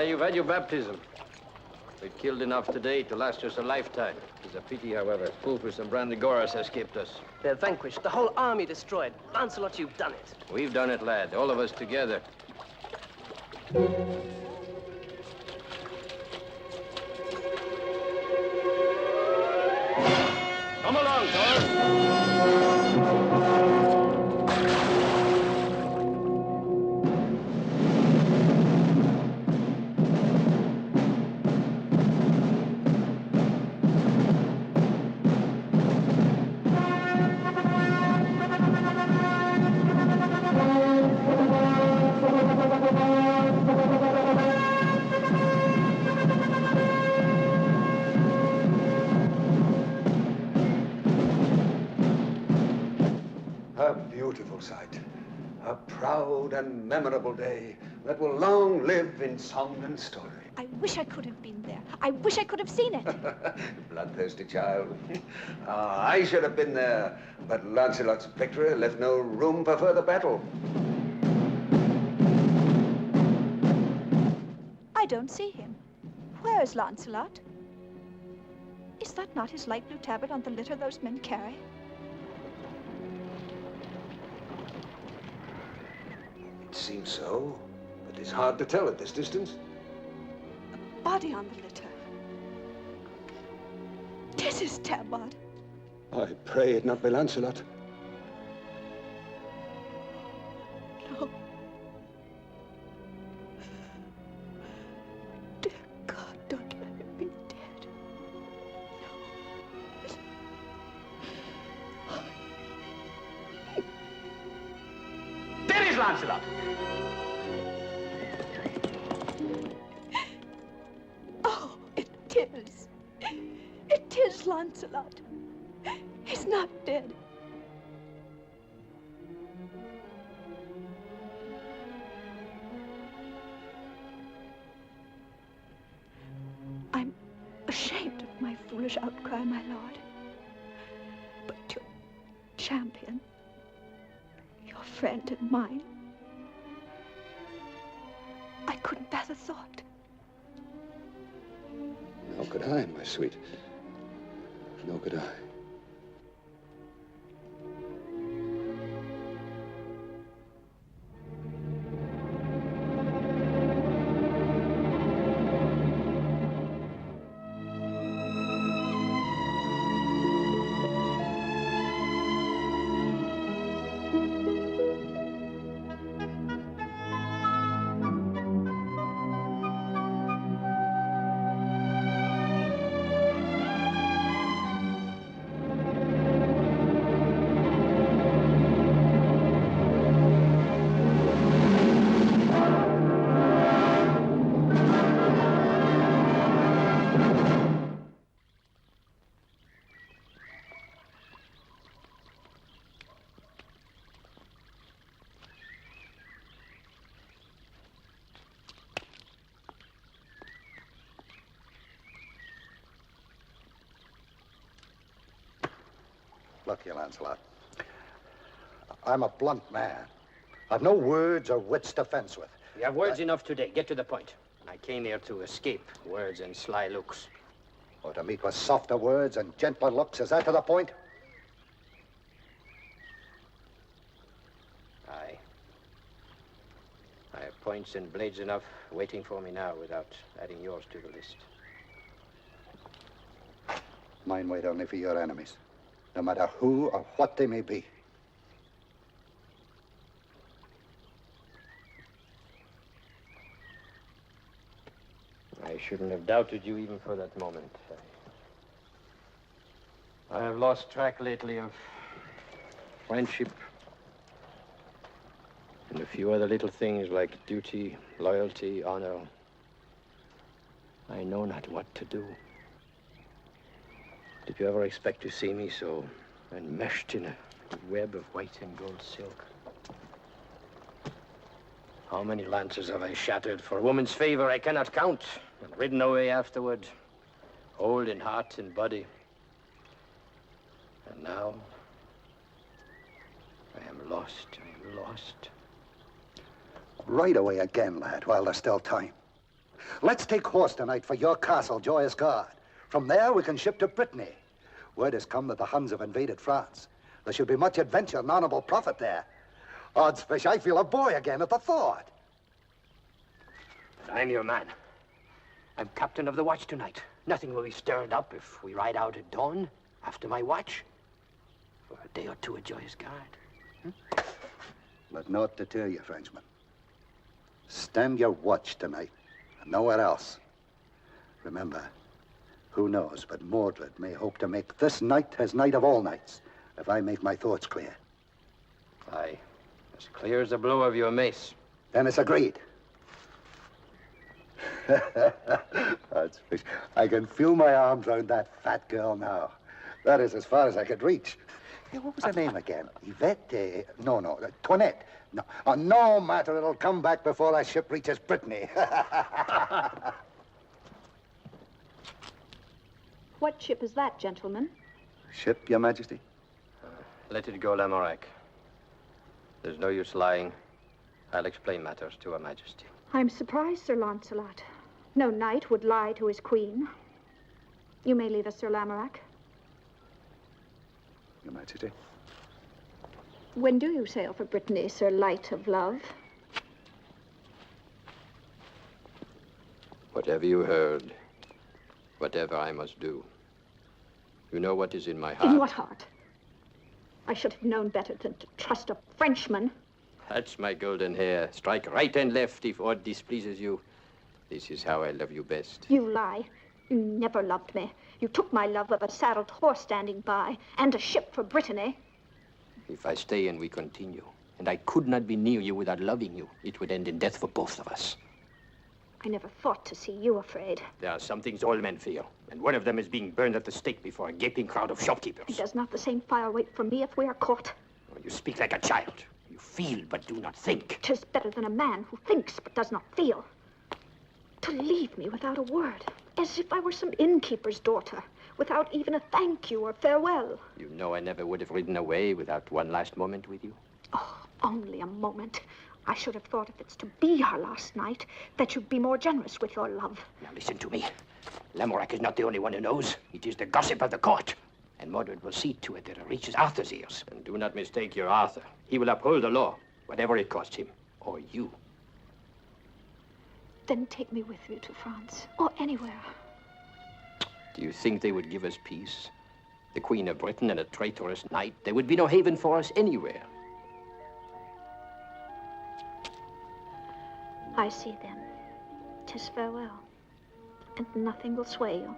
You've had your baptism. We've killed enough today to last us a lifetime. It's a pity, however, Fulfus and Brandigoras escaped us. They're vanquished, the whole army destroyed. Lancelot, you've done it. We've done it, lad, all of us together. Come along, Thor. Sight. A proud and memorable day that will long live in song and story. I wish I could have been there. I wish I could have seen it. Bloodthirsty child. I should have been there, but Lancelot's victory left no room for further battle. I don't see him. Where is Lancelot? Is that not his light blue tabard on the litter those men carry? It seems so, but it's hard to tell at this distance. A body on the litter. 'Tis his tabard. I pray it not be Lancelot. No. Dear God, don't let him be dead. No. Lancelot. Oh, it is. It is Lancelot. He's not dead. I'm ashamed of my foolish outcry, my lord. But your champion, your friend and mine, I couldn't bear the thought. Nor could I, my sweet. Nor could I. Look here, Lancelot. I'm a blunt man. I've no words or wits to fence with. You have words enough today. Get to the point. I came here to escape words and sly looks. Or to meet with softer words and gentler looks. Is that to the point? Aye. I have points and blades enough waiting for me now without adding yours to the list. Mine wait only for your enemies, no matter who or what they may be. I shouldn't have doubted you even for that moment. I have lost track lately of friendship and a few other little things like duty, loyalty, honor. I know not what to do. Did you ever expect to see me so enmeshed in a web of white and gold silk? How many lances have I shattered for a woman's favor I cannot count, and ridden away afterward, old in heart and body. And now, I am lost, I am lost. Right away again, lad, while there's still time. Let's take horse tonight for your castle, Joyous Guard. From there, we can ship to Brittany. Word has come that the Huns have invaded France. There should be much adventure and honorable profit there. Odds fish, I feel a boy again at the thought. I'm your man. I'm captain of the watch tonight. Nothing will be stirred up if we ride out at dawn after my watch. For a day or two at Joyous Guard. But naught to tell you, Frenchman. Stand your watch tonight, and nowhere else. Remember, who knows, but Mordred may hope to make this night his night of all nights, if I make my thoughts clear. Aye, as clear as the blow of your mace. Then it's agreed. That's fish. I can feel my arms round that fat girl now. That is as far as I could reach. Hey, what was her name again? Yvette? No, Toinette. No, no matter, it'll come back before that ship reaches Brittany. What ship is that, gentlemen? Ship, Your Majesty? Let it go, Lamorak. There's no use lying. I'll explain matters to Her Majesty. I'm surprised, Sir Lancelot. No knight would lie to his queen. You may leave us, Sir Lamorak. Your Majesty? When do you sail for Brittany, Sir Light of Love? Whatever you heard, whatever I must do. You know what is in my heart. In what heart? I should have known better than to trust a Frenchman. That's my golden hair. Strike right and left if aught displeases you. This is how I love you best. You lie. You never loved me. You took my love of a saddled horse standing by, and a ship for Brittany. If I stay and we continue, And I could not be near you without loving you. It would end in death for both of us. I never thought to see you afraid. There are some things all men fear, and one of them is being burned at the stake before a gaping crowd of shopkeepers. Does not the same fire wait for me if we are caught? Oh, you speak like a child. You feel but do not think. 'Tis better than a man who thinks but does not feel. To leave me without a word, as if I were some innkeeper's daughter, without even a thank you or farewell. You know I never would have ridden away without one last moment with you. Oh, only a moment. I should have thought if it's to be our last night, that you'd be more generous with your love. Now listen to me. Lamorak is not the only one who knows. It is the gossip of the court. And Mordred will see to it that it reaches Arthur's ears. And do not mistake your Arthur. He will uphold the law, whatever it costs him, or you. Then take me with you to France, or anywhere. Do you think they would give us peace? The Queen of Britain and a traitorous knight, there would be no haven for us anywhere. I see then. 'Tis farewell, and nothing will sway you.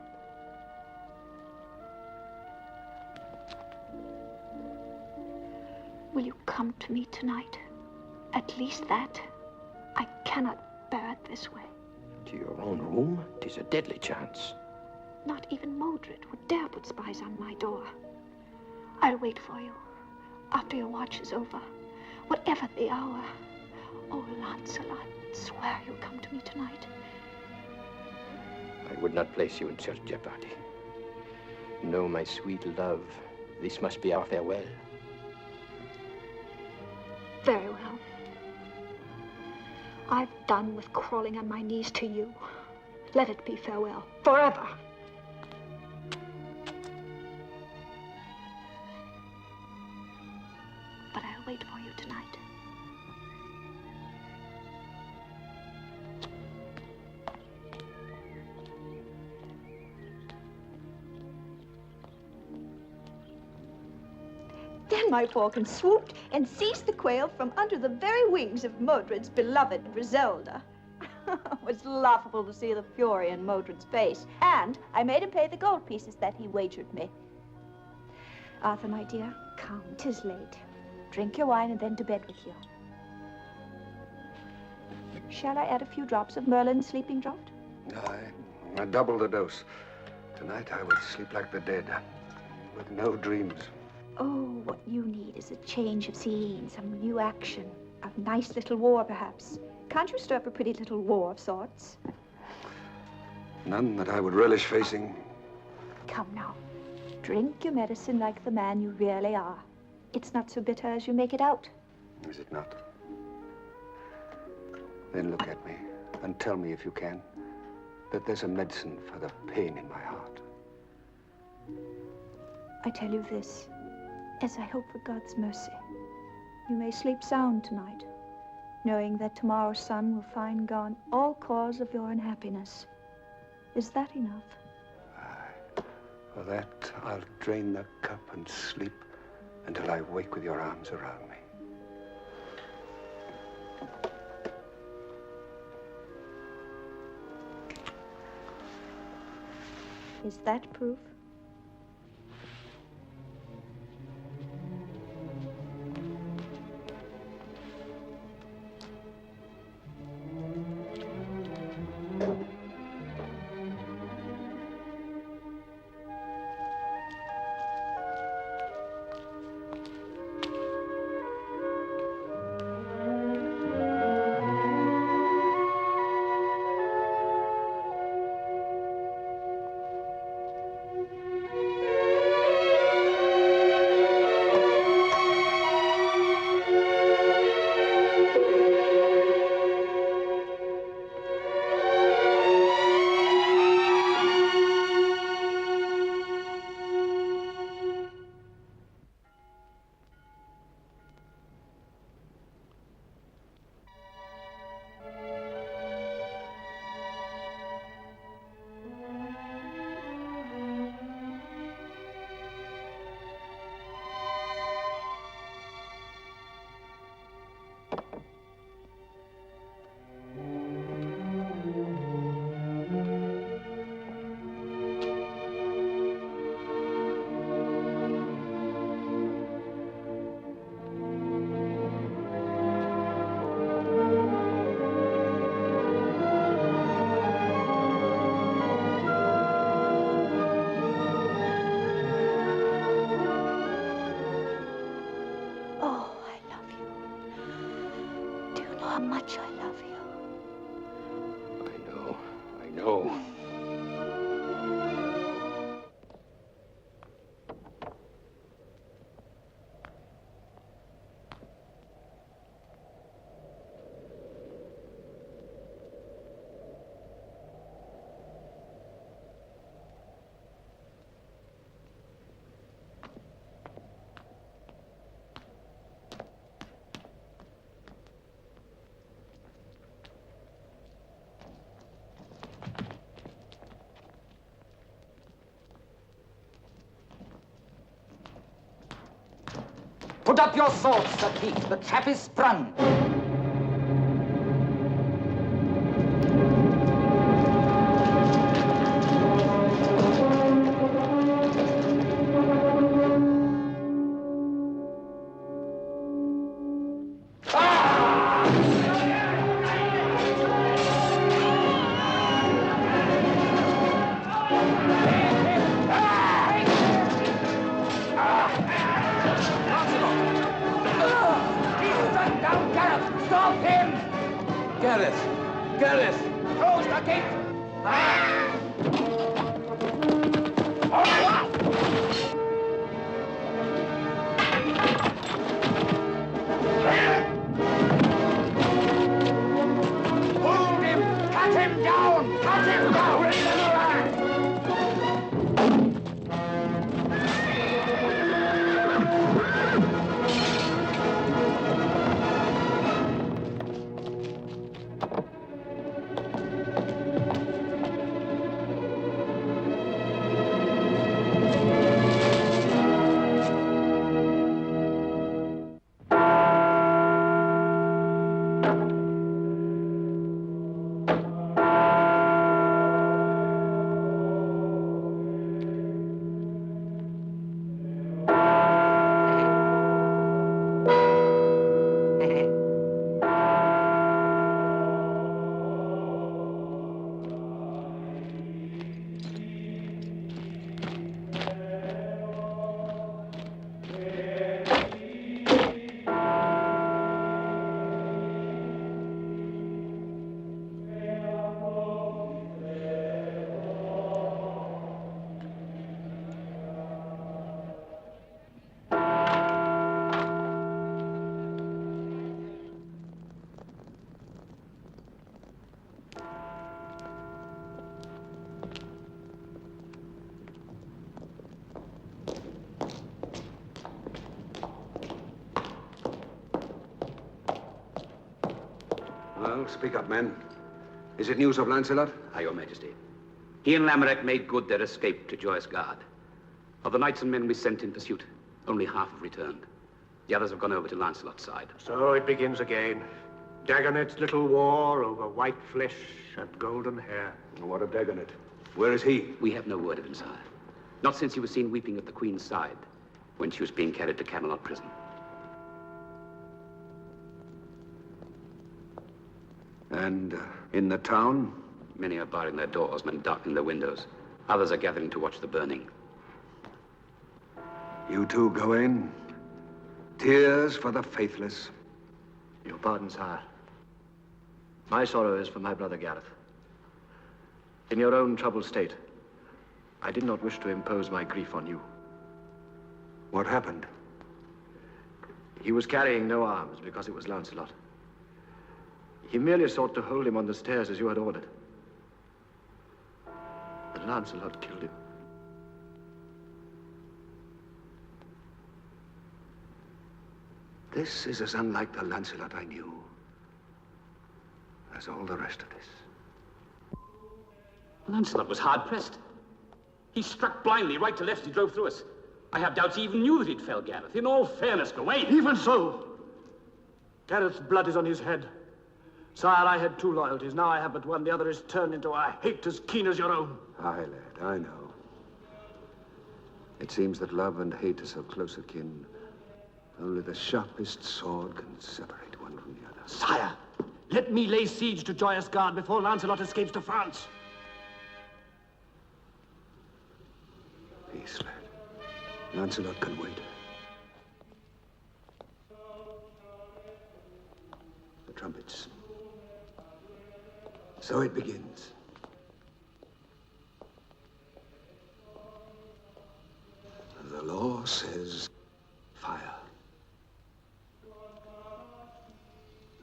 Will you come to me tonight? At least that. I cannot bear it this way. To your own room? 'Tis a deadly chance. Not even Mordred would dare put spies on my door. I'll wait for you, after your watch is over, whatever the hour. Oh, Lancelot, swear you'll come to me tonight. I would not place you in such jeopardy. No, my sweet love, this must be our farewell. Very well. I've done with crawling on my knees to you. Let it be farewell, forever. But I'll wait for you tonight. Then my falcon swooped and seized the quail from under the very wings of Modred's beloved Griselda. It was laughable to see the fury in Modred's face, and I made him pay the gold pieces that he wagered me. Arthur, my dear, come, 'tis late. Drink your wine and then to bed with you. Shall I add a few drops of Merlin's sleeping draught? I double the dose. Tonight I will sleep like the dead, with no dreams. Oh, what you need is a change of scene, some new action, a nice little war, perhaps. Can't you stir up a pretty little war of sorts? None that I would relish facing. Come now, drink your medicine like the man you really are. It's not so bitter as you make it out. Is it not? Then look at me and tell me, if you can, that there's a medicine for the pain in my heart. I tell you this, as I hope for God's mercy, you may sleep sound tonight, knowing that tomorrow's sun will find gone all cause of your unhappiness. Is that enough? For that, I'll drain the cup and sleep until I wake with your arms around me. Is that proof? how much I love you. I know. Put up your swords, Sir Keith. The trap is sprung. Well, speak up, men. Is it news of Lancelot? Aye, Your Majesty. He and Lamorak made good their escape to Joyous Gard. Of the knights and men we sent in pursuit, only half have returned. The others have gone over to Lancelot's side. So it begins again. Dagonet's little war over white flesh and golden hair. What of Dagonet? Where is he? We have no word of him, sire. Not since he was seen weeping at the Queen's side when she was being carried to Camelot prison. And in the town? Many are barring their doors, men darkening their windows. Others are gathering to watch the burning. You two go in. Tears for the faithless. Your pardon, sire. My sorrow is for my brother Gareth. In your own troubled state, I did not wish to impose my grief on you. What happened? He was carrying no arms because it was Lancelot. He merely sought to hold him on the stairs as you had ordered. But Lancelot killed him. This is as unlike the Lancelot I knew as all the rest of this. Lancelot was hard-pressed. He struck blindly, right to left, he drove through us. I have doubts he even knew that he'd felled Gareth. In all fairness, Gawain. Even so, Gareth's blood is on his head. Sire, I had two loyalties. Now I have but one. The other is turned into a hate as keen as your own. Aye, lad, I know. It seems that love and hate are so close akin. Only the sharpest sword can separate one from the other. Sire, let me lay siege to Joyous Gard before Lancelot escapes to France. Peace, lad. Lancelot can wait. trumpets. So it begins. The law says fire.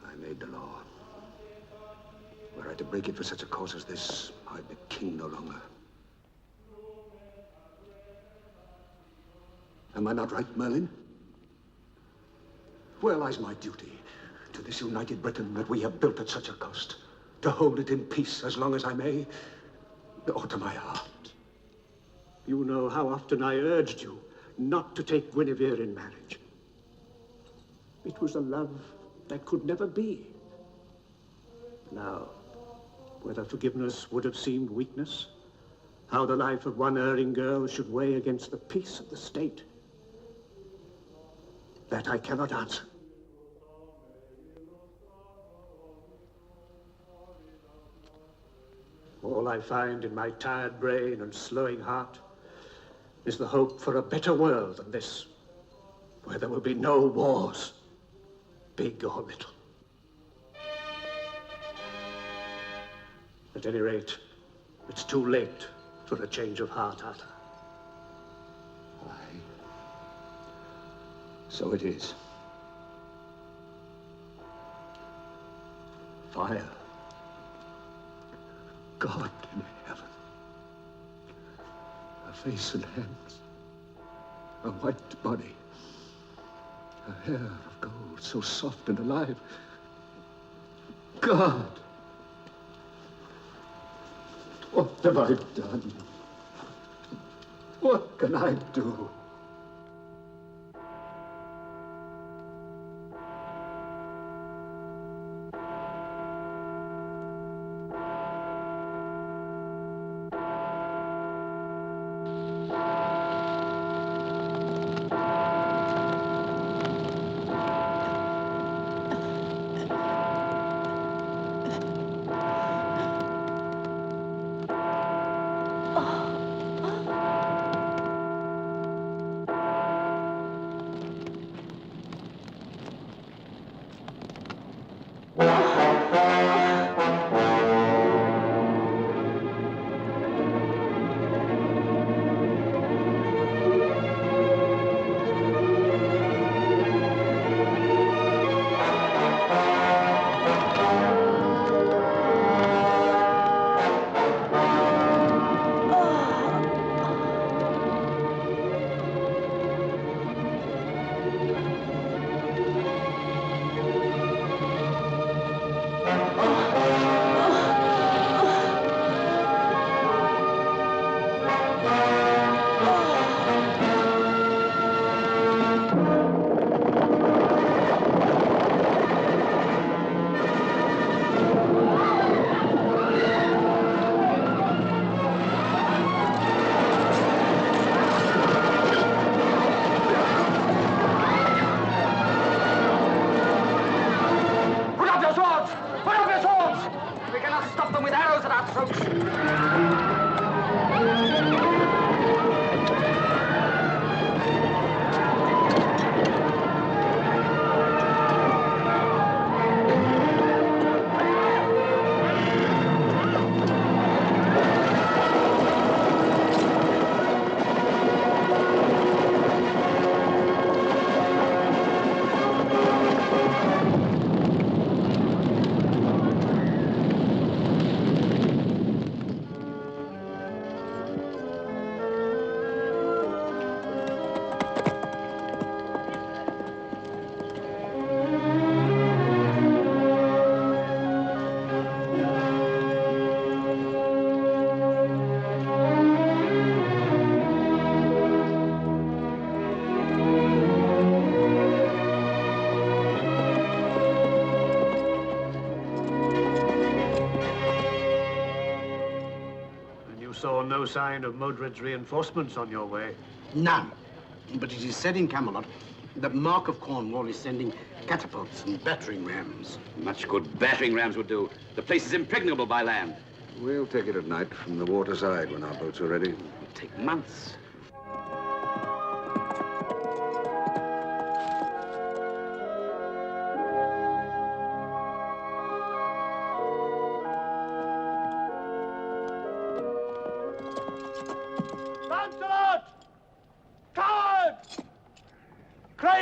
I made the law. Were I to break it for such a cause as this, I'd be king no longer. Am I not right, Merlin? Where lies my duty to this united Britain that we have built at such a cost, to hold it in peace as long as I may, or to my heart? You know how often I urged you not to take Guinevere in marriage. It was a love that could never be. Now, whether forgiveness would have seemed weakness, how the life of one erring girl should weigh against the peace of the state, that I cannot answer. All I find in my tired brain and slowing heart is the hope for a better world than this, where there will be no wars, big or little. At any rate, it's too late for a change of heart, Arthur. Aye. So it is. Fire. God in heaven. A face and hands. A white body. A hair of gold, so soft and alive. God! What have I done? What can I do? Saw no sign of Modred's reinforcements on your way. None. But it is said in Camelot that Mark of Cornwall is sending catapults and battering rams. Much good battering rams would do. The place is impregnable by land. We'll take it at night from the waterside when our boats are ready. It'll take months.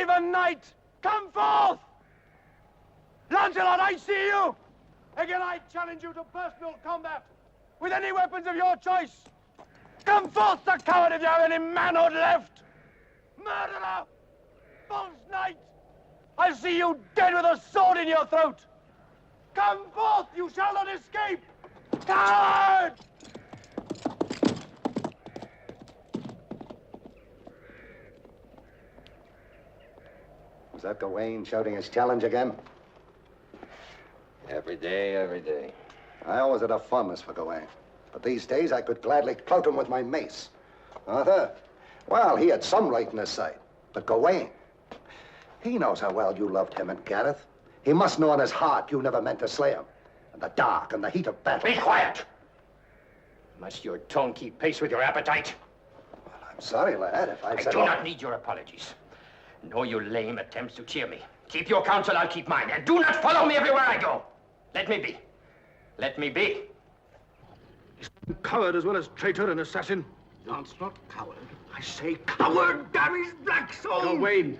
craven knight, come forth! Lancelot, I see you! Again, I challenge you to personal combat with any weapons of your choice. Come forth, the coward, if you have any manhood left! Murderer! False knight! I see you dead with a sword in your throat! Come forth, you shall not escape! Coward! Was that Gawain shouting his challenge again? Every day, every day. I always had a fondness for Gawain. But these days, I could gladly clout him with my mace. Arthur? Well, he had some right in his side. But Gawain, he knows how well you loved him and Gareth. He must know in his heart you never meant to slay him. In the dark and the heat of battle. Be quiet! Must your tongue keep pace with your appetite? Well, I'm sorry, lad, if I've I said... do not need your apologies. Nor your lame attempts to cheer me. Keep your counsel, I'll keep mine. And do not follow me everywhere I go. Let me be. Let me be. Coward as well as traitor and assassin. Lancelot, coward. I say coward, damn his black soul! Gawain.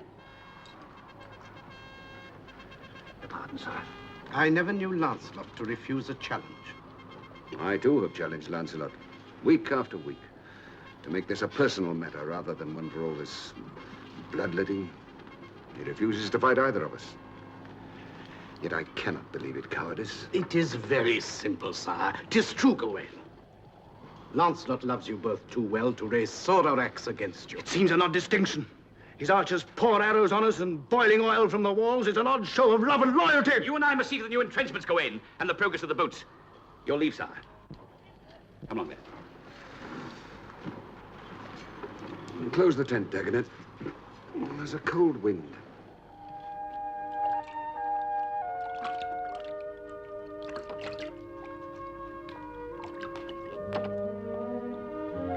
Pardon, sir. I never knew Lancelot to refuse a challenge. I, too, have challenged Lancelot, week after week, to make this a personal matter rather than one for all this bloodletting. He refuses to fight either of us. Yet I cannot believe it cowardice. It is very simple, sire. 'Tis true, Gawain. Lancelot loves you both too well to raise sword or axe against you. It seems an odd distinction. His archers pour arrows on us and boiling oil from the walls is an odd show of love and loyalty. You and I must see to the new entrenchments, Gawain, and the progress of the boats. Your leave, sire. Come along, then. Close the tent, Dagonet. There's a cold wind.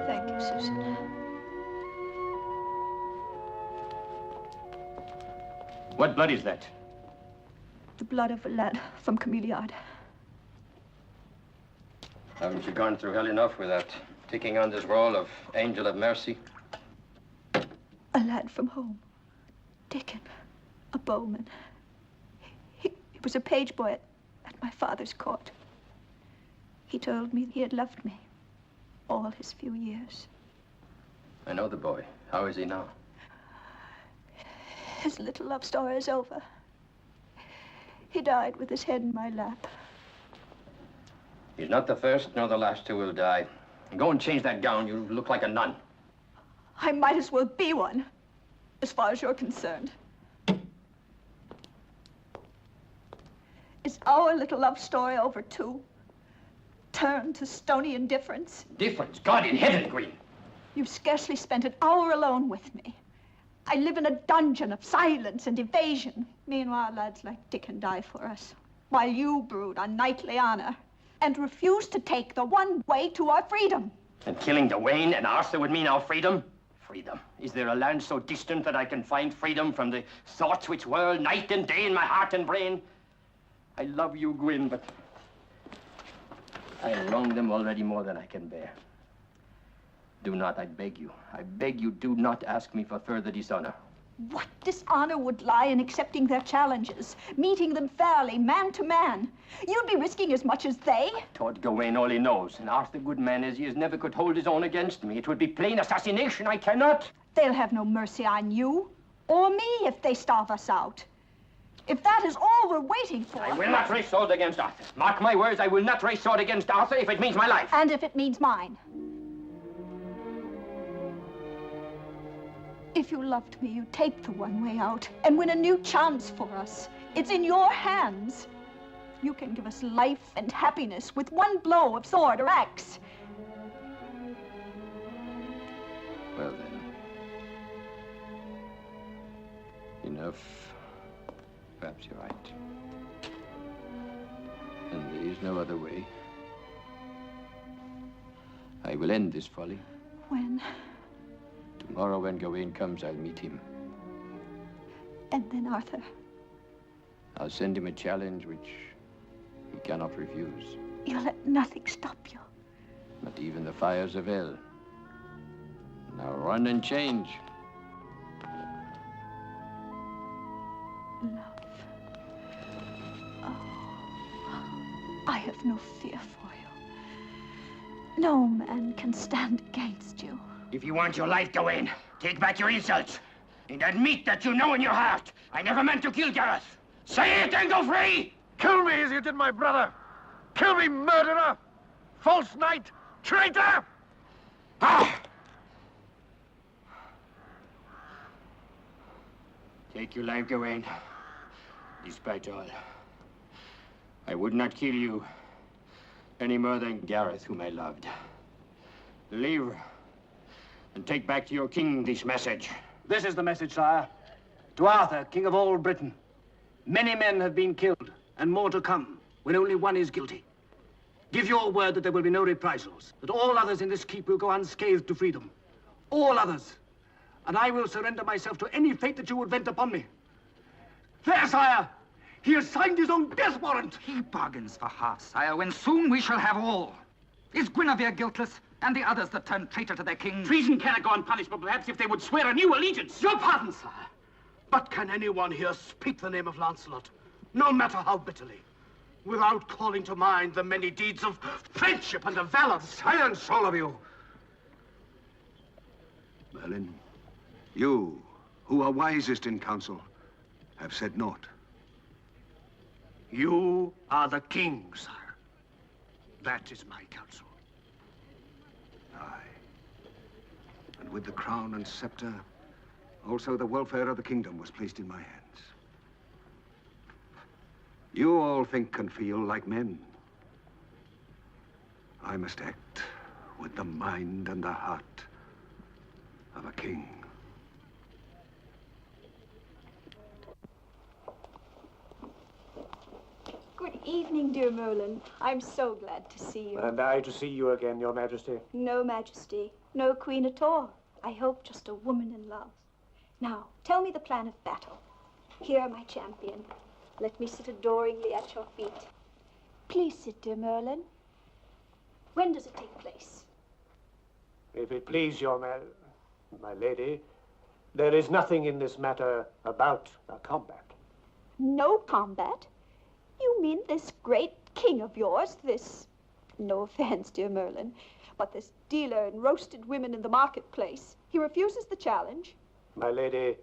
Thank you, Susan. What blood is that? The blood of a lad from Cameliard. Haven't you gone through hell enough without taking on this role of angel of mercy? A lad from home. Dickon. A bowman. He was a page boy at my father's court. He told me he had loved me all his few years. I know the boy. How is he now? His little love story is over. He died with his head in my lap. He's not the first nor the last who will die. Go and change that gown. You look like a nun. I might as well be one, as far as you're concerned. Is our little love story over, too? Turned to stony indifference? Difference? God in heaven, Green. You've scarcely spent an hour alone with me. I live in a dungeon of silence and evasion. Meanwhile, lads like Dickon die for us, while you brood on knightly honor and refuse to take the one way to our freedom. And killing Gawain and Arthur would mean our freedom? Freedom. Is there a land so distant that I can find freedom from the thoughts which whirl night and day in my heart and brain? I love you, Gwyn, but I long them already more than I can bear. Do not, I beg you, do not ask me for further dishonor. What dishonor would lie in accepting their challenges, meeting them fairly, man to man? You'd be risking as much as they. Taught Gawain all he knows, and Arthur, good man as he is, never could hold his own against me. It would be plain assassination. I cannot. They'll have no mercy on you or me if they starve us out. If that is all we're waiting for... I will not raise sword against Arthur. Mark my words, I will not raise sword against Arthur if it means my life. And if it means mine. If you loved me, you'd take the one way out and win a new chance for us. It's in your hands. You can give us life and happiness with one blow of sword or axe. Well, then. Enough. Perhaps you're right. And there is no other way. I will end this folly. When? Tomorrow when Gawain comes, I'll meet him. And then Arthur? I'll send him a challenge which he cannot refuse. You'll let nothing stop you. Not even the fires of hell. Now run and change. Love. Oh, I have no fear for you. No man can stand against you. If you want your life, Gawain, take back your insults and admit that you know in your heart I never meant to kill Gareth. Say it and go free! Kill me as you did my brother. Kill me, murderer, false knight, traitor! Ah! Take your life, Gawain. Despite all, I would not kill you any more than Gareth, whom I loved. Leave and take back to your king this message. This is the message, sire. To Arthur, king of all Britain. Many men have been killed, and more to come, when only one is guilty. Give your word that there will be no reprisals, that all others in this keep will go unscathed to freedom. All others. And I will surrender myself to any fate that you would vent upon me. There, sire! He has signed his own death warrant! He bargains for half, sire, when soon we shall have all. Is Guinevere guiltless? And the others that turned traitor to their king? Treason cannot go unpunished, but perhaps if they would swear a new allegiance. Your pardon, sire. But can anyone here speak the name of Lancelot, no matter how bitterly, without calling to mind the many deeds of friendship and of valor? Silence, all of you! Merlin, you, who are wisest in council, have said naught. You are the king, sire. That is my counsel. Aye. And with the crown and scepter, also the welfare of the kingdom was placed in my hands. You all think and feel like men. I must act with the mind and the heart of a king. Good evening, dear Merlin. I'm so glad to see you. And I to see you again, Your Majesty. No majesty, no queen at all. I hope just a woman in love. Now, tell me the plan of battle. Here, my champion. Let me sit adoringly at your feet. Please sit, dear Merlin. When does it take place? If it please my lady, there is nothing in this matter about a combat. No combat? You mean this great king of yours, this, no offense, dear Merlin, but this dealer in roasted women in the marketplace, he refuses the challenge? My lady,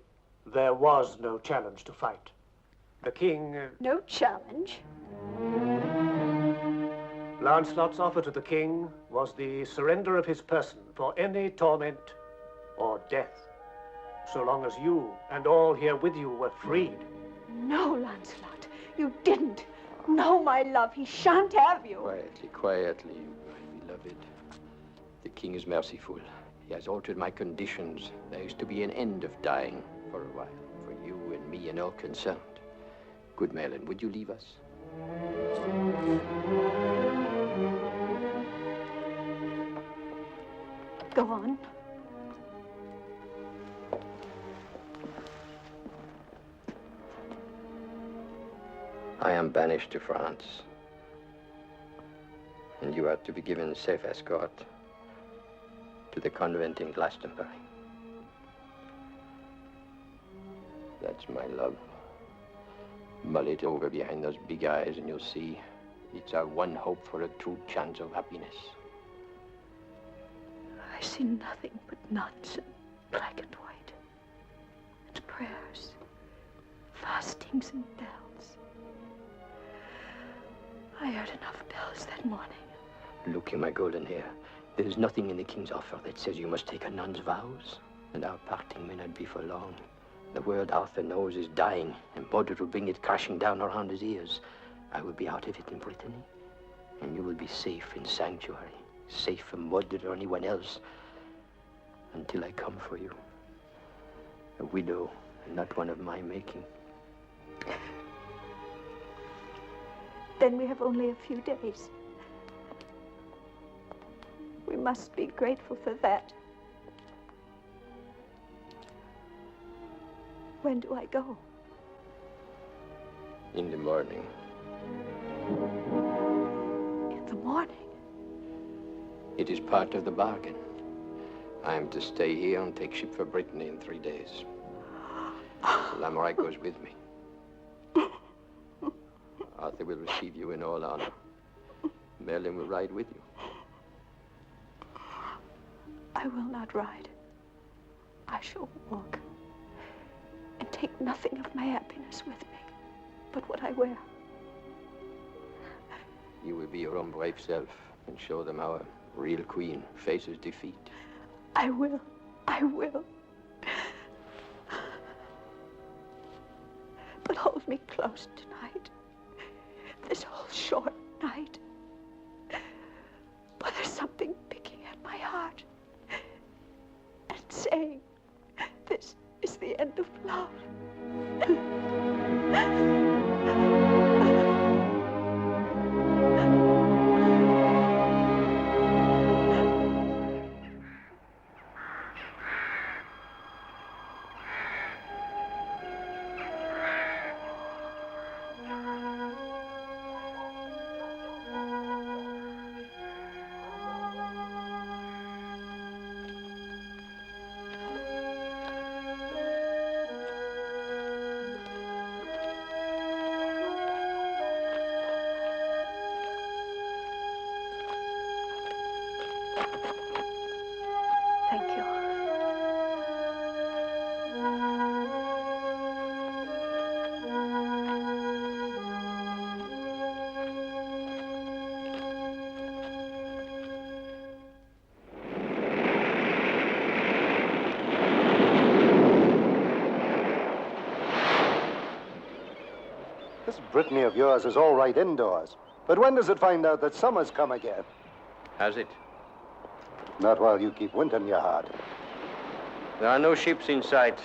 there was no challenge to fight. The king... No challenge? Lancelot's offer to the king was the surrender of his person for any torment or death, so long as you and all here with you were freed. No, Lancelot, you didn't. No, my love, he shan't have you. Quietly, quietly, my beloved. The king is merciful. He has altered my conditions. There is to be an end of dying for a while, for you and me and all concerned. Good Merlin, would you leave us? Go on. I am banished to France, and you are to be given safe escort to the convent in Glastonbury. That's my love. Mull it over behind those big eyes and you'll see it's our one hope for a true chance of happiness. I see nothing but nuns and black and white, and prayers, fastings and bells. I heard enough bells that morning. Look, in my golden hair, there is nothing in the king's offer that says you must take a nun's vows, and our parting may not be for long. The word Arthur knows is dying, and Mordred will bring it crashing down around his ears. I will be out of it in Brittany, and you will be safe in sanctuary, safe from Mordred or anyone else, until I come for you. A widow, and not one of my making. Then we have only a few days. We must be grateful for that. When do I go? In the morning. In the morning? It is part of the bargain. I am to stay here and take ship for Brittany in 3 days. Lamorai goes with me. Arthur will receive you in all honor. Merlin will ride with you. I will not ride. I shall walk and take nothing of my happiness with me but what I wear. You will be your own brave self and show them how a real queen faces defeat. I will. I will. But hold me close tonight. This whole short night. But there's something picking at my heart and saying, this is the end of love. This Brittany of yours is all right indoors. But when does it find out that summer's come again? Has it? Not while you keep winter in your heart. There are no ships in sight.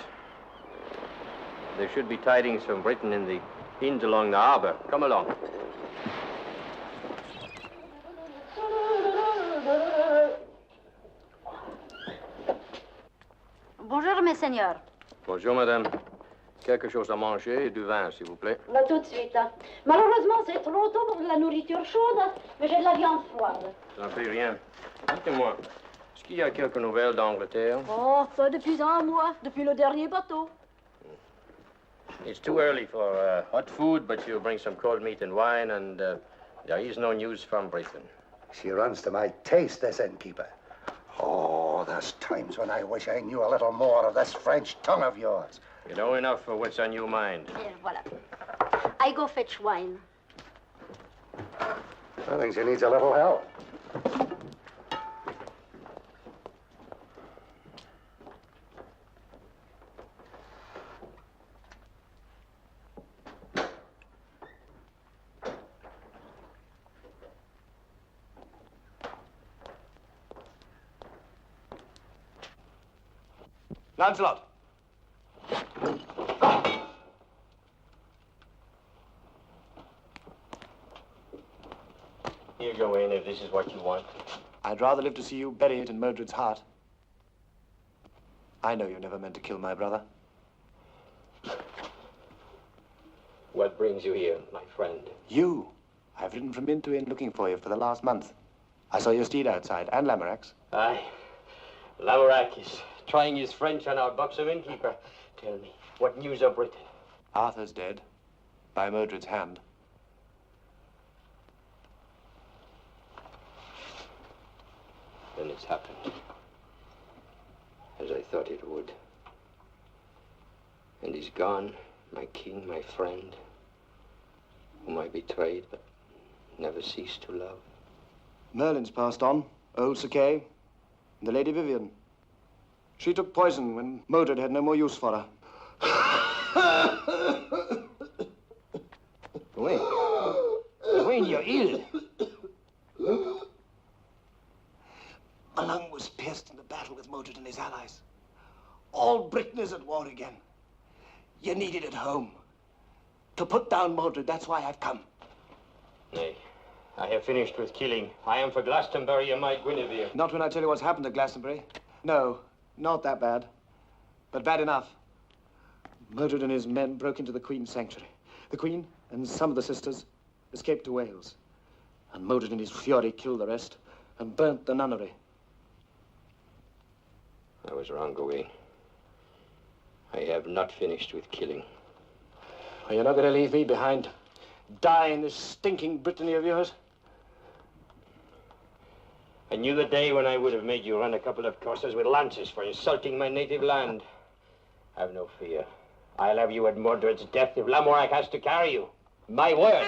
There should be tidings from Britain in the inns along the harbor. Come along. Bonjour, mes seigneurs. Bonjour, madame. Quelque chose à manger et du vin, s'il vous plaît. Là, tout de suite. Hein. Malheureusement, c'est trop tôt pour de la nourriture chaude, mais j'ai de la viande froide. Ça n'en fait rien. Dites-moi, est-ce qu'il y a quelques nouvelles d'Angleterre? Oh, ça depuis un mois, depuis le dernier bateau. It's too early for hot food, but you bring some cold meat and wine, and there is no news from Britain. She runs to my taste, this innkeeper. Oh, there's times when I wish I knew a little more of this French tongue of yours. You know enough for what's on your mind. Here, voilà. I go fetch wine. I think she needs a little help. Lancelot. Here, go in if this is what you want. I'd rather live to see you bury it in Mordred's heart. I know you never meant to kill my brother. What brings you here, my friend? You. I've ridden from inn to inn looking for you for the last month. I saw your steed outside, and Lamorak's. Aye. Lamorak is trying his French on our buxom innkeeper. Tell me, what news of Britain? Arthur's dead, by Mordred's hand. Then it's happened. As I thought it would. And he's gone, my king, my friend, whom I betrayed but never ceased to love. Merlin's passed on, old Sir Kay, and the Lady Vivian. She took poison when Mordred had no more use for her. Wait. Wayne, you're ill. My lung was pierced in the battle with Mordred and his allies. All Britain is at war again. You're needed at home. To put down Mordred, that's why I've come. Nay, I have finished with killing. I am for Glastonbury and my Guinevere. Not when I tell you what's happened to Glastonbury. No, not that bad. But bad enough. Mordred and his men broke into the Queen's sanctuary. The Queen and some of the sisters escaped to Wales. And Mordred in his fury killed the rest and burnt the nunnery. I was wrong, Gawain. I have not finished with killing. Well, you're not going to leave me behind. die in this stinking Brittany of yours? I knew the day when I would have made you run a couple of courses with lances for insulting my native land. Have no fear. I'll have you at Mordred's death if Lamorak has to carry you. My word.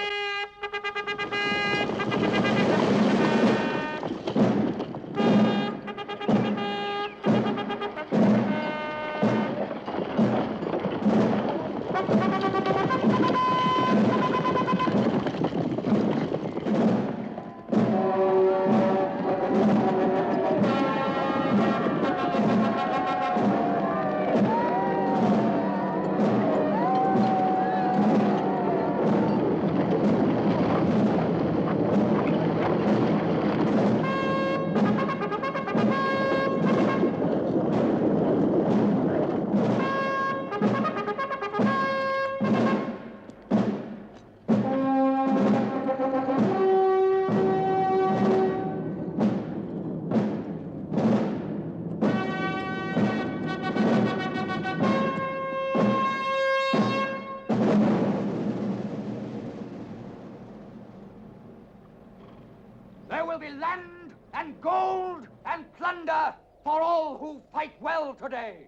There will be land and gold and plunder for all who fight well today.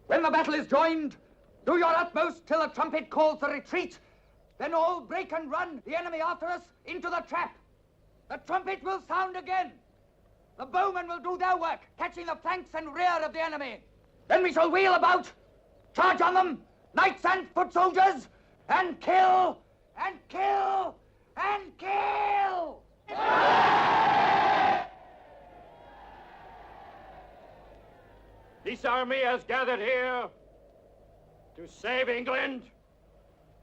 When the battle is joined, do your utmost till the trumpet calls for retreat. Then all break and run, the enemy after us, into the trap. The trumpet will sound again. The bowmen will do their work, catching the flanks and rear of the enemy. Then we shall wheel about, charge on them, knights and foot soldiers, and kill, and kill, and kill! This army has gathered here to save England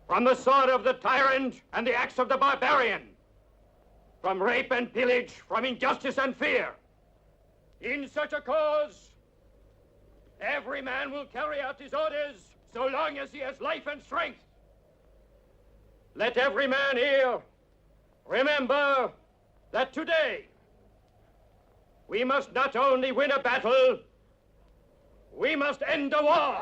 from the sword of the tyrant and the axe of the barbarian, from rape and pillage, from injustice and fear. In such a cause, every man will carry out his orders so long as he has life and strength. Let every man here remember that today we must not only win a battle, we must end a war.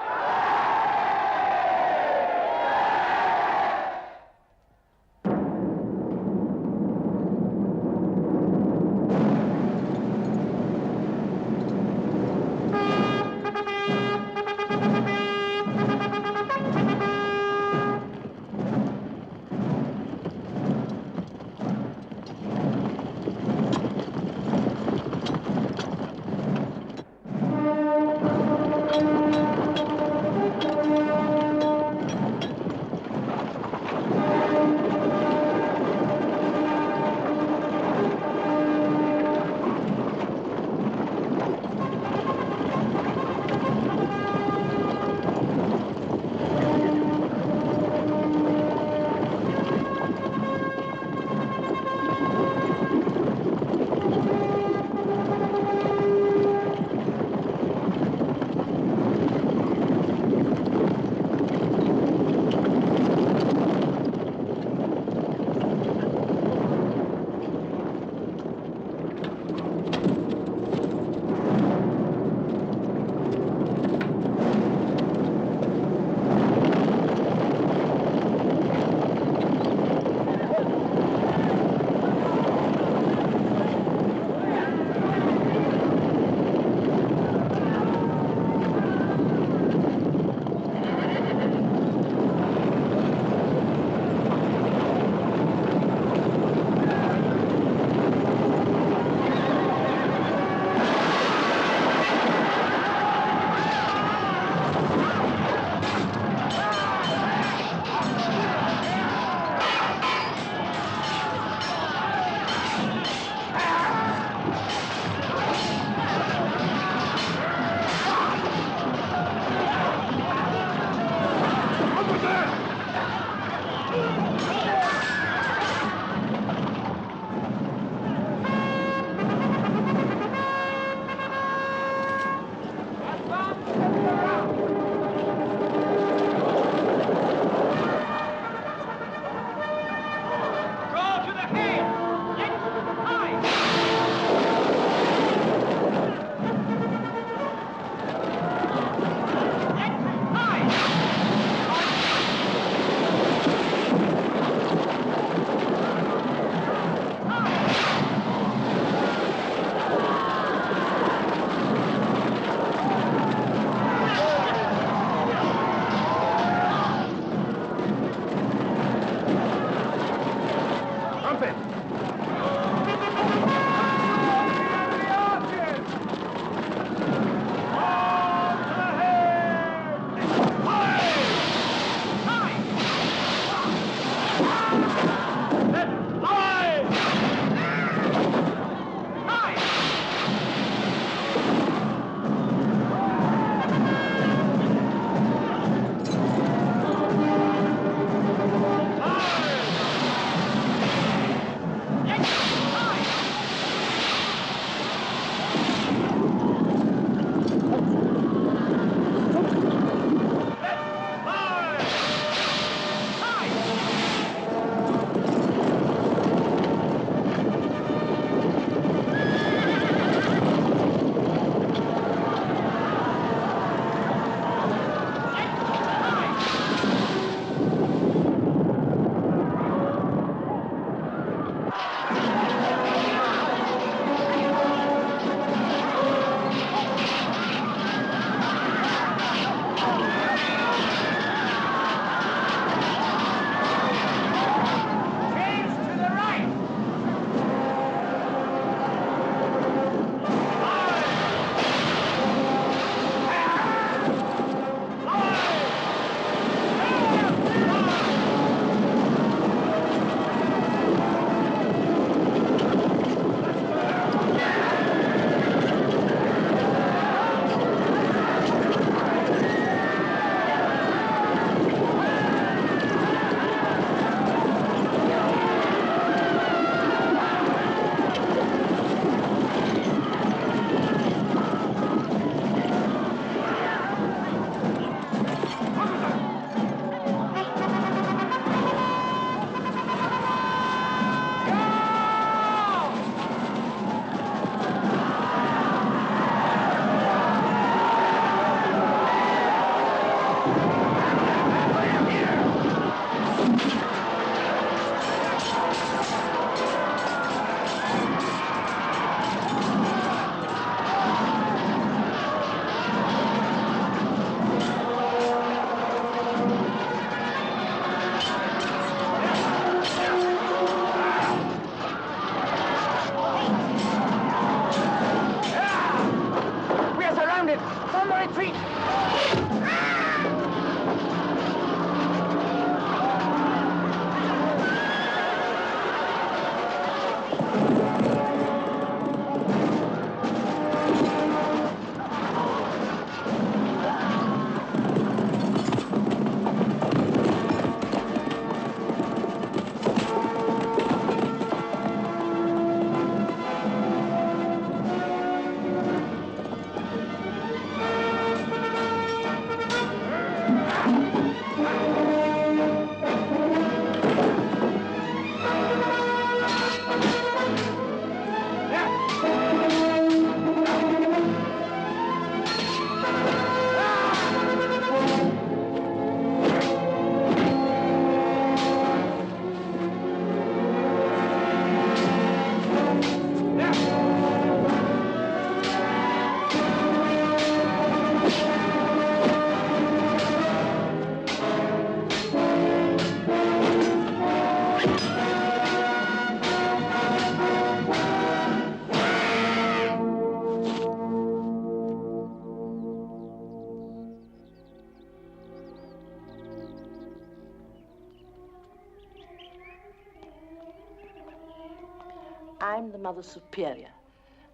I'm the Mother Superior.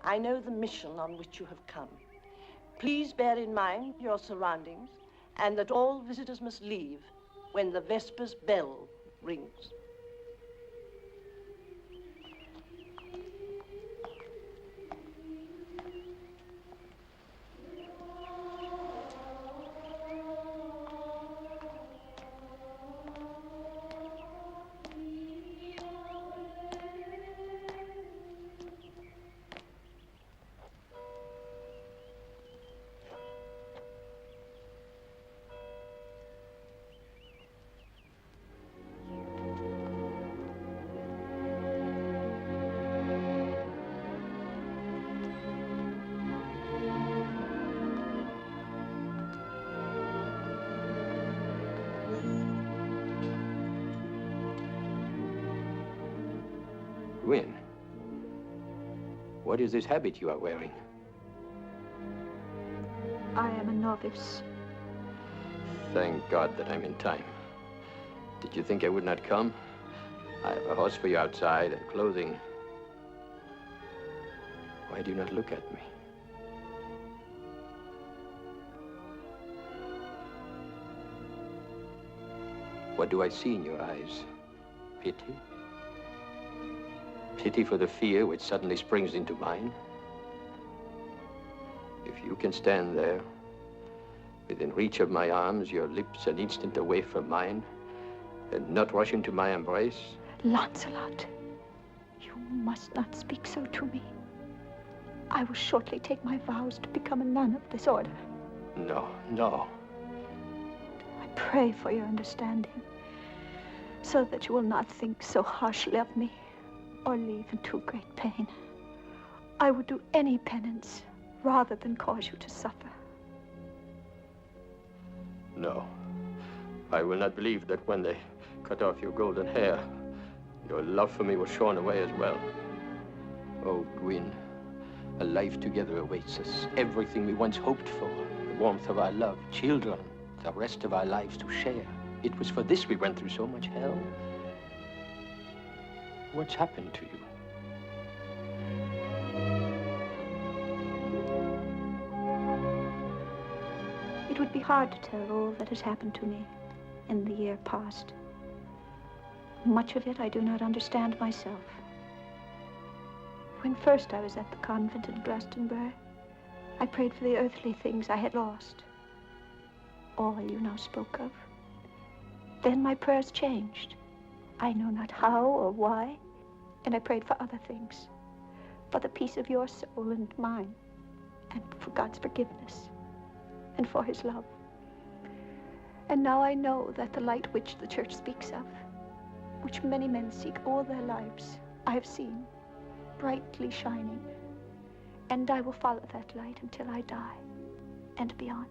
I know the mission on which you have come. Please bear in mind your surroundings and that all visitors must leave when the Vespers bell rings. Gwyn, what is this habit you are wearing? I am a novice. Thank God that I'm in time. Did you think I would not come? I have a horse for you outside and clothing. Why do you not look at me? What do I see in your eyes? Pity? Pity for the fear which suddenly springs into mine? If you can stand there, within reach of my arms, your lips an instant away from mine, and not rush into my embrace? Lancelot, you must not speak so to me. I will shortly take my vows to become a nun of this order. No, no. I pray for your understanding, so that you will not think so harshly of me, or leave in too great pain. I would do any penance rather than cause you to suffer. No. I will not believe that when they cut off your golden hair, your love for me was shorn away as well. Oh, Gwyn, a life together awaits us. Everything we once hoped for, the warmth of our love, children, the rest of our lives to share. It was for this we went through so much hell. What's happened to you? It would be hard to tell all that has happened to me in the year past. Much of it I do not understand myself. When first I was at the convent in Glastonbury, I prayed for the earthly things I had lost. All you now spoke of. Then my prayers changed. I know not how or why, and I prayed for other things. For the peace of your soul and mine, and for God's forgiveness, and for his love. And now I know that the light which the church speaks of, which many men seek all their lives, I have seen, brightly shining. And I will follow that light until I die, and beyond.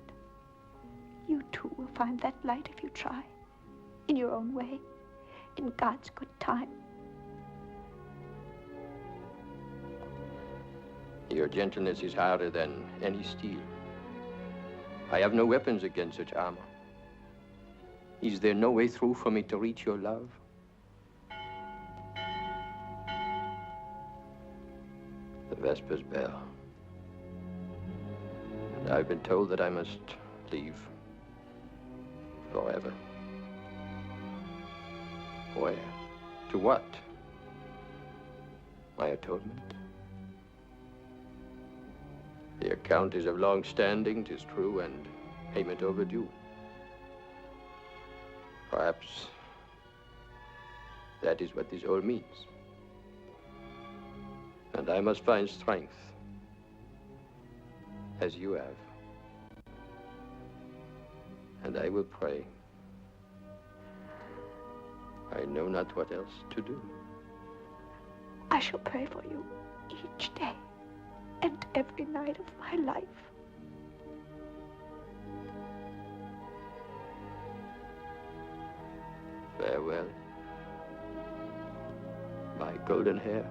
You too will find that light if you try, in your own way, in God's good time. Your gentleness is harder than any steel. I have no weapons against such armor. Is there no way through for me to reach your love? The Vespers bell. And I've been told that I must leave forever. Where? To what? My atonement? The account is of long standing, 'tis true, and payment overdue. Perhaps that is what this all means. And I must find strength, as you have. And I will pray. I know not what else to do. I shall pray for you each day and every night of my life. Farewell, my golden hair.